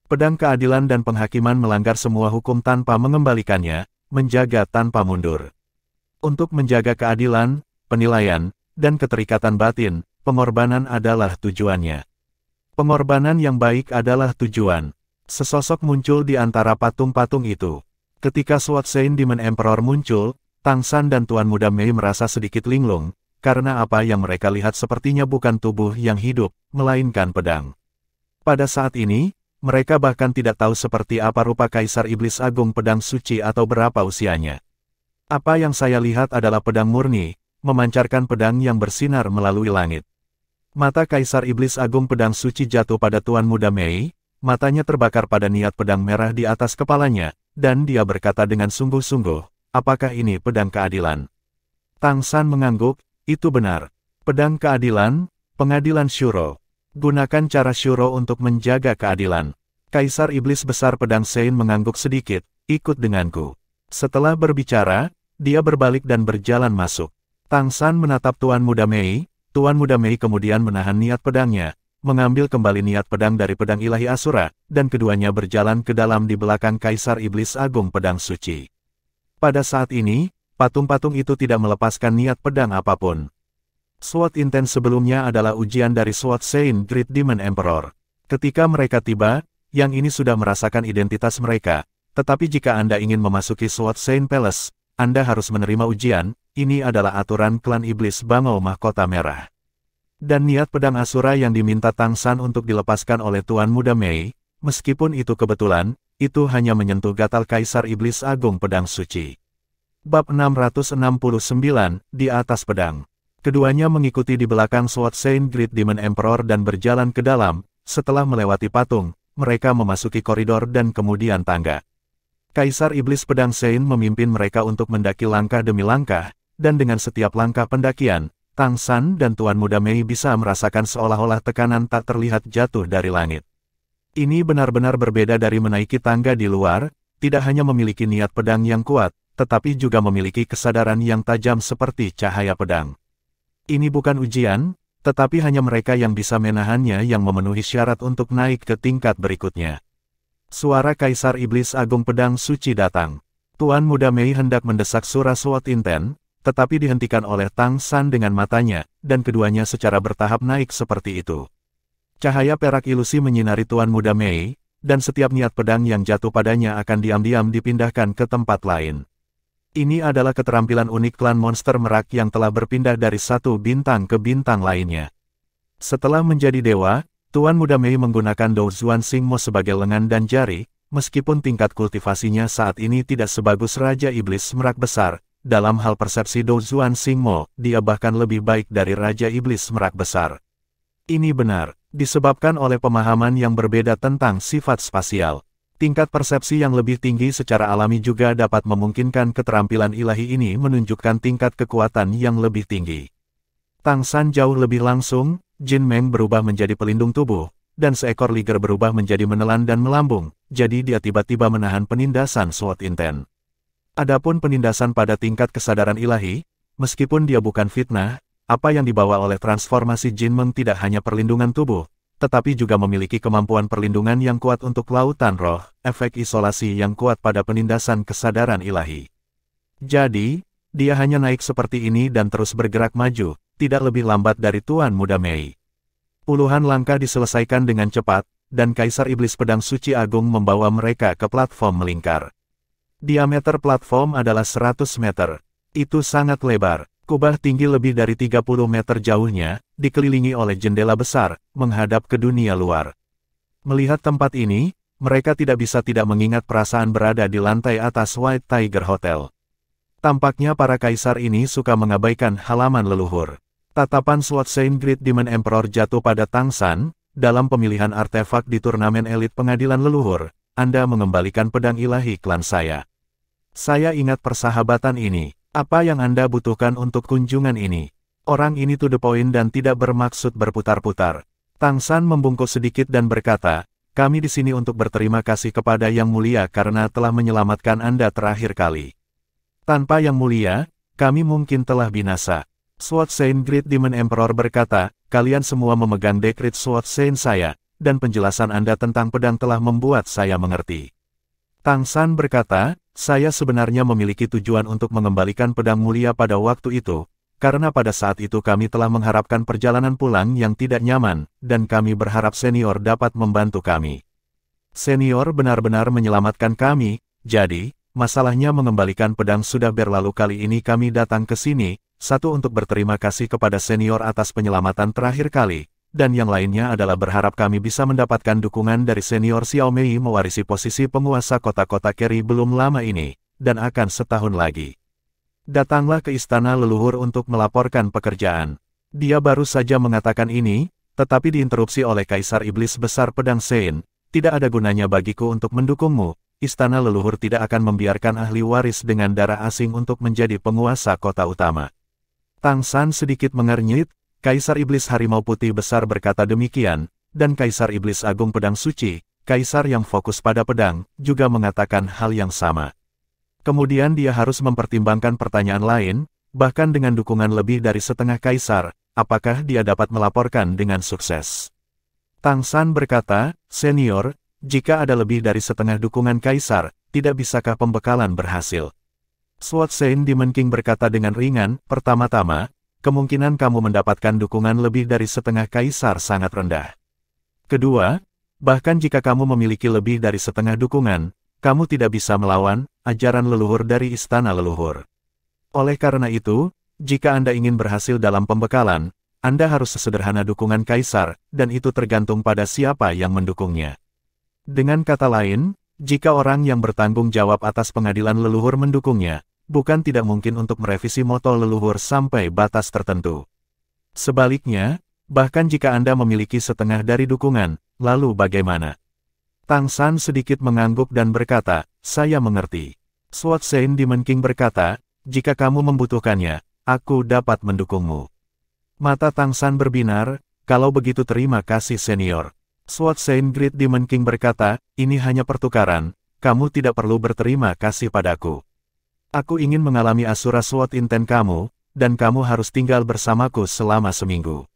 S1: Pedang keadilan dan penghakiman melanggar semua hukum tanpa mengembalikannya, menjaga tanpa mundur. Untuk menjaga keadilan, penilaian, dan keterikatan batin, pengorbanan adalah tujuannya. Pengorbanan yang baik adalah tujuan. Sesosok muncul di antara patung-patung itu. Ketika Sword Sein Demon Emperor muncul, Tang San dan Tuan Muda Mei merasa sedikit linglung, karena apa yang mereka lihat sepertinya bukan tubuh yang hidup, melainkan pedang. Pada saat ini, mereka bahkan tidak tahu seperti apa rupa Kaisar Iblis Agung Pedang Suci atau berapa usianya. Apa yang saya lihat adalah pedang murni, memancarkan pedang yang bersinar melalui langit. Mata Kaisar Iblis Agung Pedang Suci jatuh pada Tuan Muda Mei, matanya terbakar pada niat pedang merah di atas kepalanya, dan dia berkata dengan sungguh-sungguh, apakah ini pedang keadilan? Tang San mengangguk, itu benar. Pedang keadilan, pengadilan Shuro. Gunakan cara Shuro untuk menjaga keadilan. Kaisar Iblis Besar Pedang Sein mengangguk sedikit, ikut denganku. Setelah berbicara, dia berbalik dan berjalan masuk. Tang San menatap Tuan Muda Mei, Tuan Muda Mei kemudian menahan niat pedangnya, mengambil kembali niat pedang dari pedang ilahi Asura, dan keduanya berjalan ke dalam di belakang Kaisar Iblis Agung Pedang Suci. Pada saat ini, patung-patung itu tidak melepaskan niat pedang apapun. Sword Intense sebelumnya adalah ujian dari Sword Sein Great Demon Emperor. Ketika mereka tiba, yang ini sudah merasakan identitas mereka, tetapi jika Anda ingin memasuki Sword Sein Palace, Anda harus menerima ujian, ini adalah aturan klan Iblis Bangau Mahkota Merah. Dan niat pedang Asura yang diminta Tang San untuk dilepaskan oleh Tuan Muda Mei, meskipun itu kebetulan, itu hanya menyentuh gatal Kaisar Iblis Agung Pedang Suci. Bab 669, di atas pedang. Keduanya mengikuti di belakang Sword Sein Great Demon Emperor dan berjalan ke dalam, setelah melewati patung, mereka memasuki koridor dan kemudian tangga. Kaisar Iblis Pedang Sein memimpin mereka untuk mendaki langkah demi langkah, dan dengan setiap langkah pendakian, Tang San dan Tuan Muda Mei bisa merasakan seolah-olah tekanan tak terlihat jatuh dari langit. Ini benar-benar berbeda dari menaiki tangga di luar, tidak hanya memiliki niat pedang yang kuat, tetapi juga memiliki kesadaran yang tajam seperti cahaya pedang. Ini bukan ujian, tetapi hanya mereka yang bisa menahannya yang memenuhi syarat untuk naik ke tingkat berikutnya. Suara Kaisar Iblis Agung Pedang Suci datang. Tuan Muda Mei hendak mendesak Surah Sword Intense, tetapi dihentikan oleh Tang San dengan matanya, dan keduanya secara bertahap naik seperti itu. Cahaya perak ilusi menyinari Tuan Muda Mei, dan setiap niat pedang yang jatuh padanya akan diam-diam dipindahkan ke tempat lain. Ini adalah keterampilan unik klan monster merak yang telah berpindah dari satu bintang ke bintang lainnya. Setelah menjadi dewa, Tuan Muda Mei menggunakan Dou Zuan Xingmo sebagai lengan dan jari, meskipun tingkat kultivasinya saat ini tidak sebagus Raja Iblis Merak Besar. Dalam hal persepsi Dou Zuan Xingmo, dia bahkan lebih baik dari Raja Iblis Merak Besar. Ini benar, disebabkan oleh pemahaman yang berbeda tentang sifat spasial. Tingkat persepsi yang lebih tinggi secara alami juga dapat memungkinkan keterampilan ilahi ini menunjukkan tingkat kekuatan yang lebih tinggi. Tang San jauh lebih langsung, Jin Meng berubah menjadi pelindung tubuh, dan seekor liger berubah menjadi menelan dan melambung, jadi dia tiba-tiba menahan penindasan SWOT Inten. Adapun penindasan pada tingkat kesadaran ilahi, meskipun dia bukan fitnah, apa yang dibawa oleh transformasi Jin Meng tidak hanya perlindungan tubuh, tetapi juga memiliki kemampuan perlindungan yang kuat untuk lautan roh, efek isolasi yang kuat pada penindasan kesadaran ilahi. Jadi, dia hanya naik seperti ini dan terus bergerak maju, tidak lebih lambat dari Tuan Muda Mei. Puluhan langkah diselesaikan dengan cepat, dan Kaisar Iblis Pedang Suci Agung membawa mereka ke platform melingkar. Diameter platform adalah 100 meter. Itu sangat lebar. Kubah tinggi lebih dari 30 meter jauhnya, dikelilingi oleh jendela besar, menghadap ke dunia luar. Melihat tempat ini, mereka tidak bisa tidak mengingat perasaan berada di lantai atas White Tiger Hotel. Tampaknya para kaisar ini suka mengabaikan halaman leluhur. Tatapan SWOT Saint Great Demon Emperor jatuh pada Tang San, dalam pemilihan artefak di turnamen elit pengadilan leluhur, Anda mengembalikan pedang ilahi klan saya. Saya ingat persahabatan ini. Apa yang Anda butuhkan untuk kunjungan ini? Orang ini to the point dan tidak bermaksud berputar-putar. Tang San membungkuk sedikit dan berkata, kami di sini untuk berterima kasih kepada Yang Mulia karena telah menyelamatkan Anda terakhir kali. Tanpa Yang Mulia, kami mungkin telah binasa. SWOT Saint Great Demon Emperor berkata, kalian semua memegang dekrit SWOT Saint saya, dan penjelasan Anda tentang pedang telah membuat saya mengerti. Tang San berkata, saya sebenarnya memiliki tujuan untuk mengembalikan pedang mulia pada waktu itu, karena pada saat itu kami telah mengharapkan perjalanan pulang yang tidak nyaman, dan kami berharap senior dapat membantu kami. Senior benar-benar menyelamatkan kami, jadi, masalahnya mengembalikan pedang sudah berlalu. Kali ini kami datang ke sini, satu untuk berterima kasih kepada senior atas penyelamatan terakhir kali, dan yang lainnya adalah berharap kami bisa mendapatkan dukungan dari senior Xiao Mei mewarisi posisi penguasa kota-kota Keri belum lama ini, dan akan setahun lagi. Datanglah ke istana leluhur untuk melaporkan pekerjaan. Dia baru saja mengatakan ini, tetapi diinterupsi oleh Kaisar Iblis Besar Pedang Sein. Tidak ada gunanya bagiku untuk mendukungmu. Istana leluhur tidak akan membiarkan ahli waris dengan darah asing untuk menjadi penguasa kota utama. Tang San sedikit mengernyit, Kaisar Iblis Harimau Putih Besar berkata demikian, dan Kaisar Iblis Agung Pedang Suci, Kaisar yang fokus pada pedang, juga mengatakan hal yang sama. Kemudian dia harus mempertimbangkan pertanyaan lain, bahkan dengan dukungan lebih dari setengah Kaisar, apakah dia dapat melaporkan dengan sukses. Tang San berkata, senior, jika ada lebih dari setengah dukungan Kaisar, tidak bisakah pembekalan berhasil? SWOT Saint Demon King berkata dengan ringan, pertama-tama, kemungkinan kamu mendapatkan dukungan lebih dari setengah Kaisar sangat rendah. Kedua, bahkan jika kamu memiliki lebih dari setengah dukungan, kamu tidak bisa melawan ajaran leluhur dari istana leluhur. Oleh karena itu, jika Anda ingin berhasil dalam pembekalan, Anda harus sesederhana dukungan Kaisar, dan itu tergantung pada siapa yang mendukungnya. Dengan kata lain, jika orang yang bertanggung jawab atas pengadilan leluhur mendukungnya, bukan tidak mungkin untuk merevisi moto leluhur sampai batas tertentu. Sebaliknya, bahkan jika Anda memiliki setengah dari dukungan, lalu bagaimana? Tang San sedikit mengangguk dan berkata, saya mengerti. SWOT Saint Demon King berkata, jika kamu membutuhkannya, aku dapat mendukungmu. Mata Tang San berbinar, kalau begitu terima kasih senior. SWOT Saint Great Demon King berkata, ini hanya pertukaran, kamu tidak perlu berterima kasih padaku. Aku ingin mengalami asura SWOT Inten kamu, dan kamu harus tinggal bersamaku selama seminggu.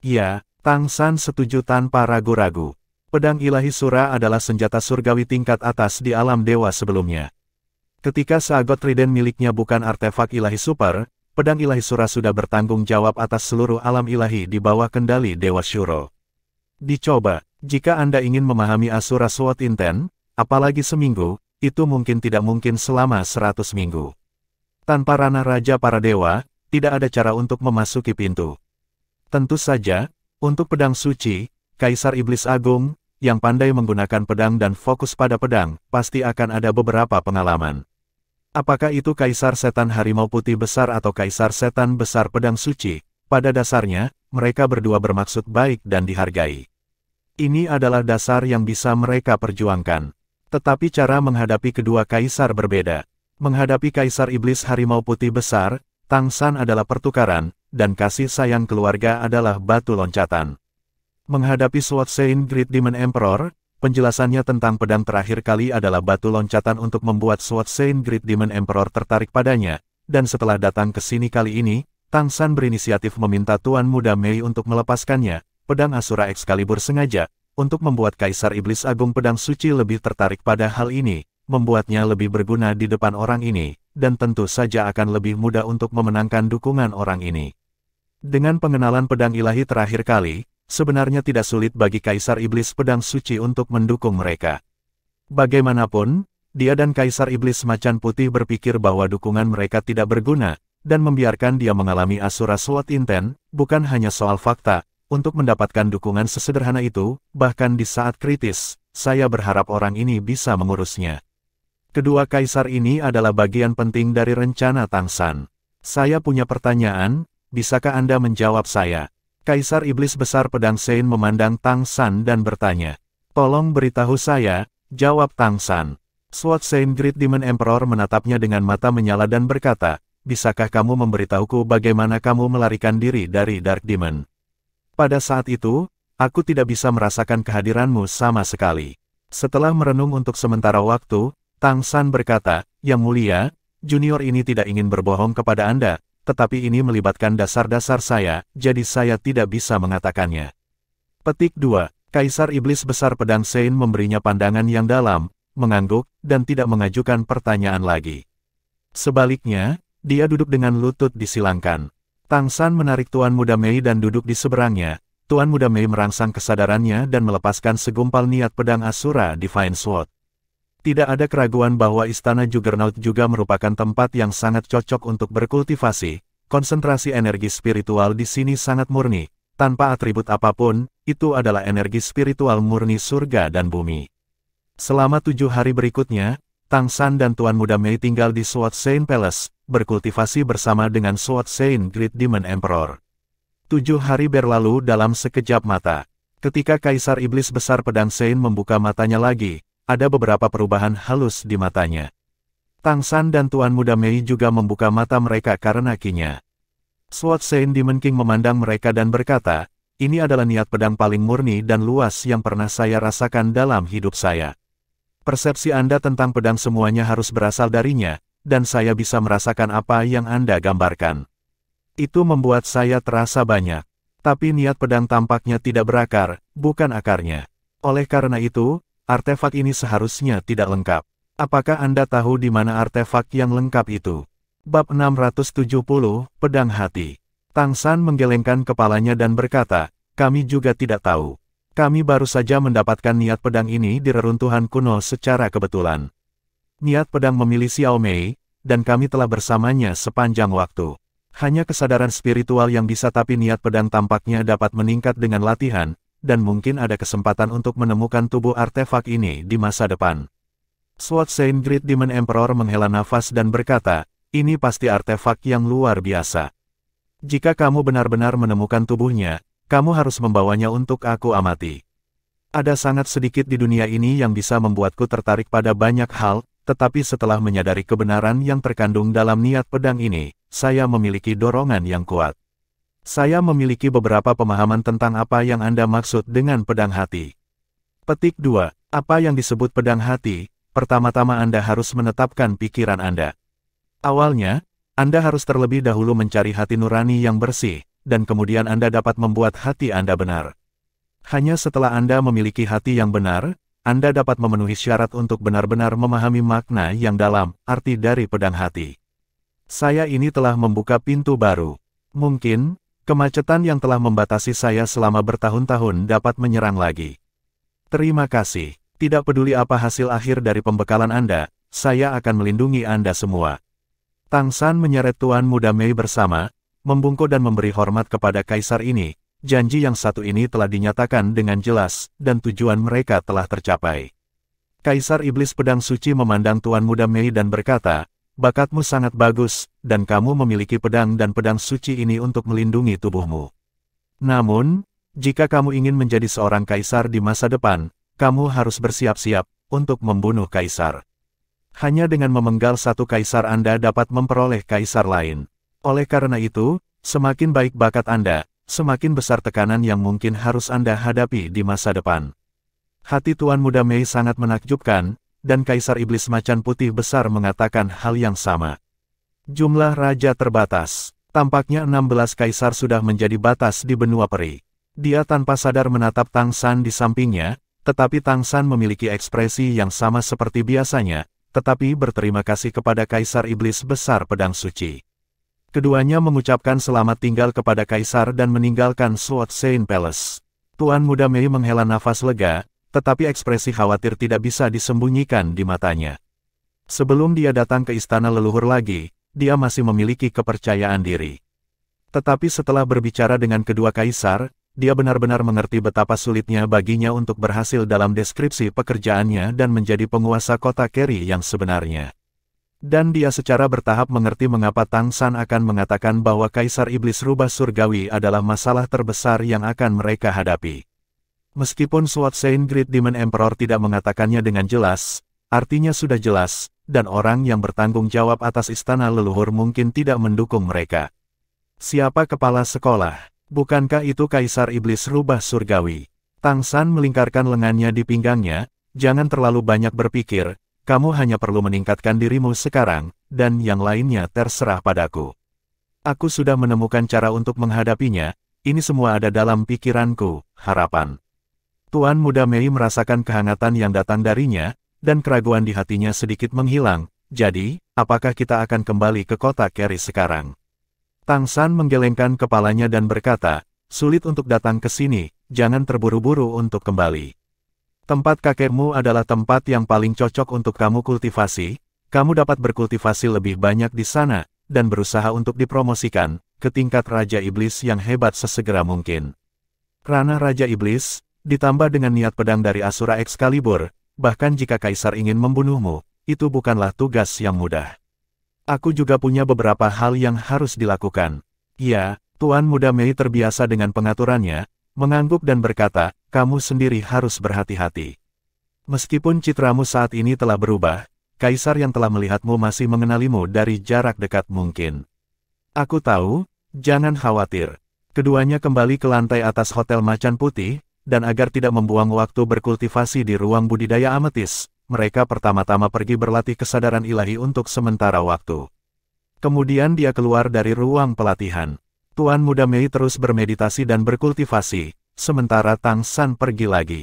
S1: Ya, Tang San setuju tanpa ragu-ragu. Pedang ilahi Sura adalah senjata surgawi tingkat atas di alam dewa sebelumnya. Ketika Sagot Trident miliknya bukan artefak ilahi super, pedang ilahi Sura sudah bertanggung jawab atas seluruh alam ilahi di bawah kendali Dewa Shuro. Dicoba, jika Anda ingin memahami asura SWOT Inten, apalagi seminggu, itu mungkin tidak mungkin selama 100 minggu. Tanpa ranah Raja para Dewa, tidak ada cara untuk memasuki pintu. Tentu saja, untuk pedang suci, Kaisar Iblis Agung, yang pandai menggunakan pedang dan fokus pada pedang, pasti akan ada beberapa pengalaman. Apakah itu Kaisar Setan Harimau Putih Besar atau Kaisar Setan Besar Pedang Suci, pada dasarnya, mereka berdua bermaksud baik dan dihargai. Ini adalah dasar yang bisa mereka perjuangkan. Tetapi cara menghadapi kedua kaisar berbeda. Menghadapi Kaisar Iblis Harimau Putih Besar, Tang San adalah pertukaran, dan kasih sayang keluarga adalah batu loncatan. Menghadapi Sword Saint Great Demon Emperor, penjelasannya tentang pedang terakhir kali adalah batu loncatan untuk membuat Sword Saint Great Demon Emperor tertarik padanya, dan setelah datang ke sini kali ini, Tang San berinisiatif meminta Tuan Muda Mei untuk melepaskannya. Pedang Asura Excalibur sengaja, untuk membuat Kaisar Iblis Agung Pedang Suci lebih tertarik pada hal ini, membuatnya lebih berguna di depan orang ini, dan tentu saja akan lebih mudah untuk memenangkan dukungan orang ini. Dengan pengenalan pedang ilahi terakhir kali, sebenarnya tidak sulit bagi Kaisar Iblis Pedang Suci untuk mendukung mereka. Bagaimanapun, dia dan Kaisar Iblis Macan Putih berpikir bahwa dukungan mereka tidak berguna, dan membiarkan dia mengalami Asura Sword Intent, bukan hanya soal fakta. Untuk mendapatkan dukungan sesederhana itu, bahkan di saat kritis, saya berharap orang ini bisa mengurusnya. Kedua kaisar ini adalah bagian penting dari rencana Tang San. Saya punya pertanyaan, bisakah Anda menjawab saya? Kaisar Iblis Besar Pedang Sein memandang Tang San dan bertanya. Tolong beritahu saya, jawab Tang San. Sword Saint Great Demon Emperor menatapnya dengan mata menyala dan berkata, bisakah kamu memberitahuku bagaimana kamu melarikan diri dari Dark Demon? Pada saat itu, aku tidak bisa merasakan kehadiranmu sama sekali. Setelah merenung untuk sementara waktu, Tang San berkata, Yang Mulia, junior ini tidak ingin berbohong kepada Anda, tetapi ini melibatkan dasar-dasar saya, jadi saya tidak bisa mengatakannya. Petik 2. Kaisar Iblis Besar Pedang Sein memberinya pandangan yang dalam, mengangguk, dan tidak mengajukan pertanyaan lagi. Sebaliknya, dia duduk dengan lutut disilangkan. Tang San menarik Tuan Muda Mei dan duduk di seberangnya. Tuan Muda Mei merangsang kesadarannya dan melepaskan segumpal niat pedang Asura Divine Sword. Tidak ada keraguan bahwa Istana Juggernaut juga merupakan tempat yang sangat cocok untuk berkultivasi. Konsentrasi energi spiritual di sini sangat murni. Tanpa atribut apapun, itu adalah energi spiritual murni surga dan bumi. Selama 7 hari berikutnya, Tang San dan Tuan Muda Mei tinggal di Sword Saint Palace, berkultivasi bersama dengan Sword Saint Great Demon Emperor. 7 hari berlalu dalam sekejap mata. Ketika Kaisar Iblis Besar Pedang Sein membuka matanya lagi, ada beberapa perubahan halus di matanya. Tang San dan Tuan Muda Mei juga membuka mata mereka karena kinya. Sword Saint Demon King memandang mereka dan berkata, ini adalah niat pedang paling murni dan luas yang pernah saya rasakan dalam hidup saya. Persepsi Anda tentang pedang semuanya harus berasal darinya, dan saya bisa merasakan apa yang Anda gambarkan. Itu membuat saya terasa banyak. Tapi niat pedang tampaknya tidak berakar, bukan akarnya. Oleh karena itu, artefak ini seharusnya tidak lengkap. Apakah Anda tahu di mana artefak yang lengkap itu? Bab 670, Pedang Hati. Tang San menggelengkan kepalanya dan berkata, kami juga tidak tahu. Kami baru saja mendapatkan niat pedang ini di reruntuhan kuno secara kebetulan. Niat pedang memilih Xiao Mei, dan kami telah bersamanya sepanjang waktu. Hanya kesadaran spiritual yang bisa, tapi niat pedang tampaknya dapat meningkat dengan latihan, dan mungkin ada kesempatan untuk menemukan tubuh artefak ini di masa depan. Sword Saint Great Demon Emperor menghela nafas dan berkata, ini pasti artefak yang luar biasa. Jika kamu benar-benar menemukan tubuhnya, kamu harus membawanya untuk aku amati. Ada sangat sedikit di dunia ini yang bisa membuatku tertarik pada banyak hal, tetapi setelah menyadari kebenaran yang terkandung dalam niat pedang ini, saya memiliki dorongan yang kuat. Saya memiliki beberapa pemahaman tentang apa yang Anda maksud dengan pedang hati. Petik 2. Apa yang disebut pedang hati? Pertama-tama Anda harus menetapkan pikiran Anda. Awalnya, Anda harus terlebih dahulu mencari hati nurani yang bersih, dan kemudian Anda dapat membuat hati Anda benar. Hanya setelah Anda memiliki hati yang benar, Anda dapat memenuhi syarat untuk benar-benar memahami makna yang dalam, arti dari pedang hati. Saya ini telah membuka pintu baru. Mungkin, kemacetan yang telah membatasi saya selama bertahun-tahun dapat menyerang lagi. Terima kasih. Tidak peduli apa hasil akhir dari pembekalan Anda, saya akan melindungi Anda semua. Tang San menyeret Tuan Muda Mei bersama, membungkuk dan memberi hormat kepada kaisar ini. Janji yang satu ini telah dinyatakan dengan jelas, dan tujuan mereka telah tercapai. Kaisar Iblis Pedang Suci memandang Tuan Muda Mei dan berkata, bakatmu sangat bagus, dan kamu memiliki pedang dan pedang suci ini untuk melindungi tubuhmu. Namun, jika kamu ingin menjadi seorang kaisar di masa depan, kamu harus bersiap-siap untuk membunuh kaisar. Hanya dengan memenggal satu kaisar Anda dapat memperoleh kaisar lain. Oleh karena itu, semakin baik bakat Anda, semakin besar tekanan yang mungkin harus Anda hadapi di masa depan. Hati Tuan Muda Mei sangat menakjubkan, dan Kaisar Iblis Macan Putih Besar mengatakan hal yang sama. Jumlah raja terbatas. Tampaknya 16 kaisar sudah menjadi batas di benua peri. Dia tanpa sadar menatap Tang San di sampingnya, tetapi Tang San memiliki ekspresi yang sama seperti biasanya, tetapi berterima kasih kepada Kaisar Iblis Besar Pedang Suci. Keduanya mengucapkan selamat tinggal kepada Kaisar dan meninggalkan Sword Saint Palace. Tuan Muda Mei menghela nafas lega, tetapi ekspresi khawatir tidak bisa disembunyikan di matanya. Sebelum dia datang ke istana leluhur lagi, dia masih memiliki kepercayaan diri. Tetapi setelah berbicara dengan kedua kaisar, dia benar-benar mengerti betapa sulitnya baginya untuk berhasil dalam deskripsi pekerjaannya dan menjadi penguasa kota Keri yang sebenarnya. Dan dia secara bertahap mengerti mengapa Tang San akan mengatakan bahwa Kaisar Iblis Rubah Surgawi adalah masalah terbesar yang akan mereka hadapi. Meskipun Sword Saint Great Demon Emperor tidak mengatakannya dengan jelas, artinya sudah jelas, dan orang yang bertanggung jawab atas istana leluhur mungkin tidak mendukung mereka. Siapa kepala sekolah? Bukankah itu Kaisar Iblis Rubah Surgawi? Tang San melingkarkan lengannya di pinggangnya, jangan terlalu banyak berpikir, kamu hanya perlu meningkatkan dirimu sekarang, dan yang lainnya terserah padaku. Aku sudah menemukan cara untuk menghadapinya, ini semua ada dalam pikiranku, harapan. Tuan Muda Mei merasakan kehangatan yang datang darinya, dan keraguan di hatinya sedikit menghilang. Jadi, apakah kita akan kembali ke kota Keri sekarang? Tang San menggelengkan kepalanya dan berkata, sulit untuk datang ke sini, jangan terburu-buru untuk kembali. Tempat kakekmu adalah tempat yang paling cocok untuk kamu kultivasi, kamu dapat berkultivasi lebih banyak di sana, dan berusaha untuk dipromosikan ke tingkat Raja Iblis yang hebat sesegera mungkin. Ranah Raja Iblis, ditambah dengan niat pedang dari Asura Excalibur, bahkan jika Kaisar ingin membunuhmu, itu bukanlah tugas yang mudah. Aku juga punya beberapa hal yang harus dilakukan. Ya, Tuan Muda Mei terbiasa dengan pengaturannya, mengangguk dan berkata, kamu sendiri harus berhati-hati. Meskipun citramu saat ini telah berubah, Kaisar yang telah melihatmu masih mengenalimu dari jarak dekat mungkin. Aku tahu, jangan khawatir. Keduanya kembali ke lantai atas Hotel Macan Putih, dan agar tidak membuang waktu berkultivasi di ruang budidaya ametis, mereka pertama-tama pergi berlatih kesadaran ilahi untuk sementara waktu. Kemudian dia keluar dari ruang pelatihan. Tuan Muda Mei terus bermeditasi dan berkultivasi, sementara Tang San pergi lagi.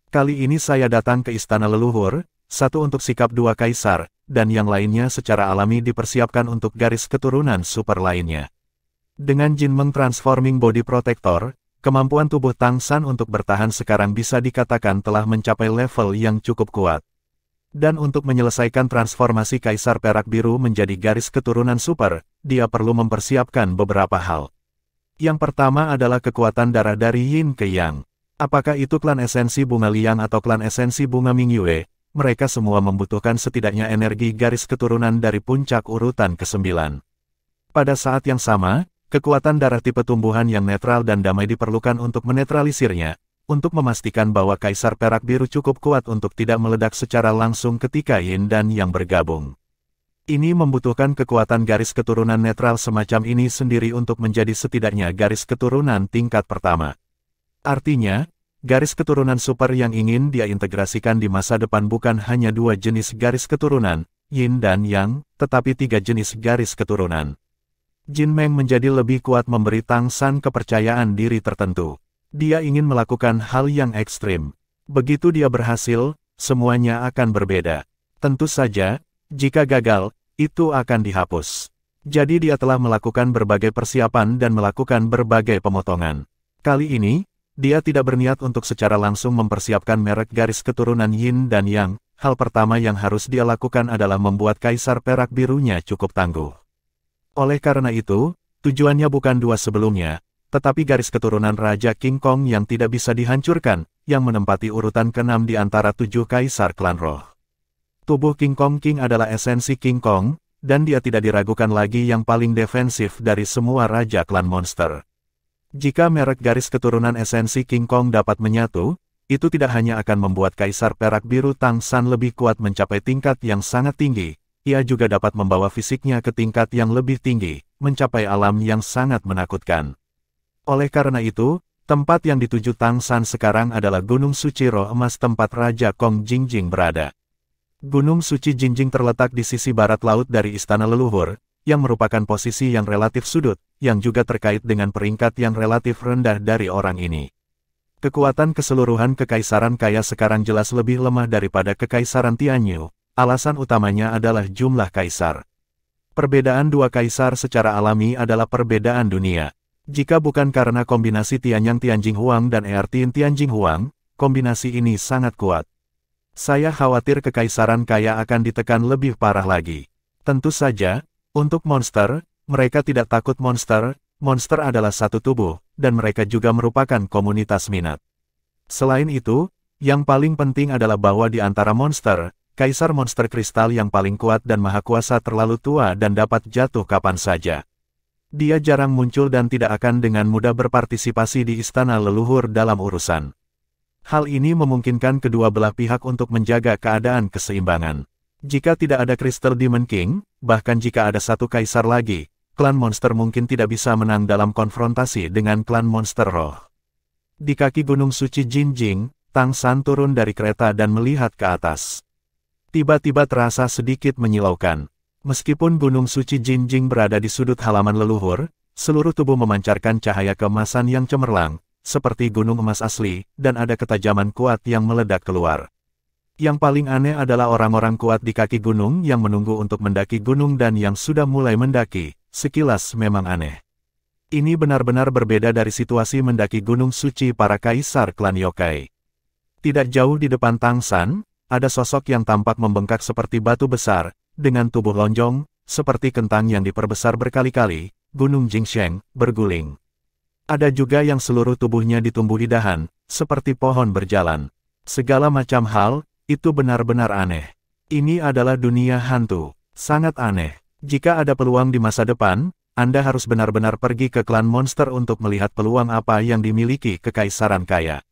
S1: Kali ini saya datang ke istana leluhur, satu untuk sikap dua kaisar, dan yang lainnya secara alami dipersiapkan untuk garis keturunan super lainnya. Dengan Jinmeng Transforming Body Protector, kemampuan tubuh Tang San untuk bertahan sekarang bisa dikatakan telah mencapai level yang cukup kuat. Dan untuk menyelesaikan transformasi Kaisar Perak Biru menjadi garis keturunan super, dia perlu mempersiapkan beberapa hal. Yang pertama adalah kekuatan darah dari Yin ke Yang. Apakah itu klan esensi bunga Liang atau klan esensi bunga Mingyue, mereka semua membutuhkan setidaknya energi garis keturunan dari puncak urutan ke-9. Pada saat yang sama, kekuatan darah tipe tumbuhan yang netral dan damai diperlukan untuk menetralisirnya, untuk memastikan bahwa Kaisar Perak Biru cukup kuat untuk tidak meledak secara langsung ketika Yin dan Yang bergabung. Ini membutuhkan kekuatan garis keturunan netral semacam ini sendiri untuk menjadi setidaknya garis keturunan tingkat pertama. Artinya, garis keturunan super yang ingin dia integrasikan di masa depan bukan hanya dua jenis garis keturunan, Yin dan Yang, tetapi 3 jenis garis keturunan. Jinmeng menjadi lebih kuat memberi Tang San kepercayaan diri tertentu. Dia ingin melakukan hal yang ekstrim. Begitu dia berhasil, semuanya akan berbeda. Tentu saja, jika gagal, itu akan dihapus. Jadi dia telah melakukan berbagai persiapan dan melakukan berbagai pemotongan. Kali ini, dia tidak berniat untuk secara langsung mempersiapkan merek garis keturunan Yin dan Yang. Hal pertama yang harus dia lakukan adalah membuat Kaisar Perak Birunya cukup tangguh. Oleh karena itu, tujuannya bukan dua sebelumnya, tetapi garis keturunan Raja King Kong yang tidak bisa dihancurkan, yang menempati urutan ke-6 di antara 7 kaisar klan roh. Tubuh King Kong King adalah esensi King Kong, dan dia tidak diragukan lagi yang paling defensif dari semua Raja klan monster. Jika merek garis keturunan esensi King Kong dapat menyatu, itu tidak hanya akan membuat Kaisar Perak Biru Tang San lebih kuat mencapai tingkat yang sangat tinggi, ia juga dapat membawa fisiknya ke tingkat yang lebih tinggi, mencapai alam yang sangat menakutkan. Oleh karena itu, tempat yang dituju Tang San sekarang adalah Gunung Suci Roh Emas tempat Raja Kong Jingjing berada. Gunung Suci Jingjing terletak di sisi barat laut dari Istana Leluhur, yang merupakan posisi yang relatif sudut, yang juga terkait dengan peringkat yang relatif rendah dari orang ini. Kekuatan keseluruhan Kekaisaran Kaya sekarang jelas lebih lemah daripada Kekaisaran Tianyu, alasan utamanya adalah jumlah kaisar. Perbedaan dua kaisar secara alami adalah perbedaan dunia. Jika bukan karena kombinasi Tianyang Tianjing Huang dan Earthin Tianjing Huang, kombinasi ini sangat kuat. Saya khawatir Kekaisaran Kaya akan ditekan lebih parah lagi. Tentu saja, untuk monster, mereka tidak takut monster adalah satu tubuh, dan mereka juga merupakan komunitas minat. Selain itu, yang paling penting adalah bahwa di antara monster, Kaisar Monster Kristal yang paling kuat dan maha kuasa terlalu tua dan dapat jatuh kapan saja. Dia jarang muncul dan tidak akan dengan mudah berpartisipasi di Istana Leluhur dalam urusan. Hal ini memungkinkan kedua belah pihak untuk menjaga keadaan keseimbangan. Jika tidak ada Crystal Demon King, bahkan jika ada satu kaisar lagi, klan monster mungkin tidak bisa menang dalam konfrontasi dengan klan monster roh. Di kaki Gunung Suci Jingjing, Tang San turun dari kereta dan melihat ke atas. Tiba-tiba terasa sedikit menyilaukan. Meskipun Gunung Suci Jingjing berada di sudut halaman leluhur, seluruh tubuh memancarkan cahaya keemasan yang cemerlang, seperti gunung emas asli, dan ada ketajaman kuat yang meledak keluar. Yang paling aneh adalah orang-orang kuat di kaki gunung yang menunggu untuk mendaki gunung dan yang sudah mulai mendaki, sekilas memang aneh. Ini benar-benar berbeda dari situasi mendaki gunung suci para kaisar klan yokai. Tidak jauh di depan Tang San, ada sosok yang tampak membengkak seperti batu besar, dengan tubuh lonjong, seperti kentang yang diperbesar berkali-kali, Gunung Jingsheng, berguling. Ada juga yang seluruh tubuhnya ditumbuhi dahan, seperti pohon berjalan. Segala macam hal, itu benar-benar aneh. Ini adalah dunia hantu. Sangat aneh. Jika ada peluang di masa depan, Anda harus benar-benar pergi ke klan monster untuk melihat peluang apa yang dimiliki Kekaisaran Kaya.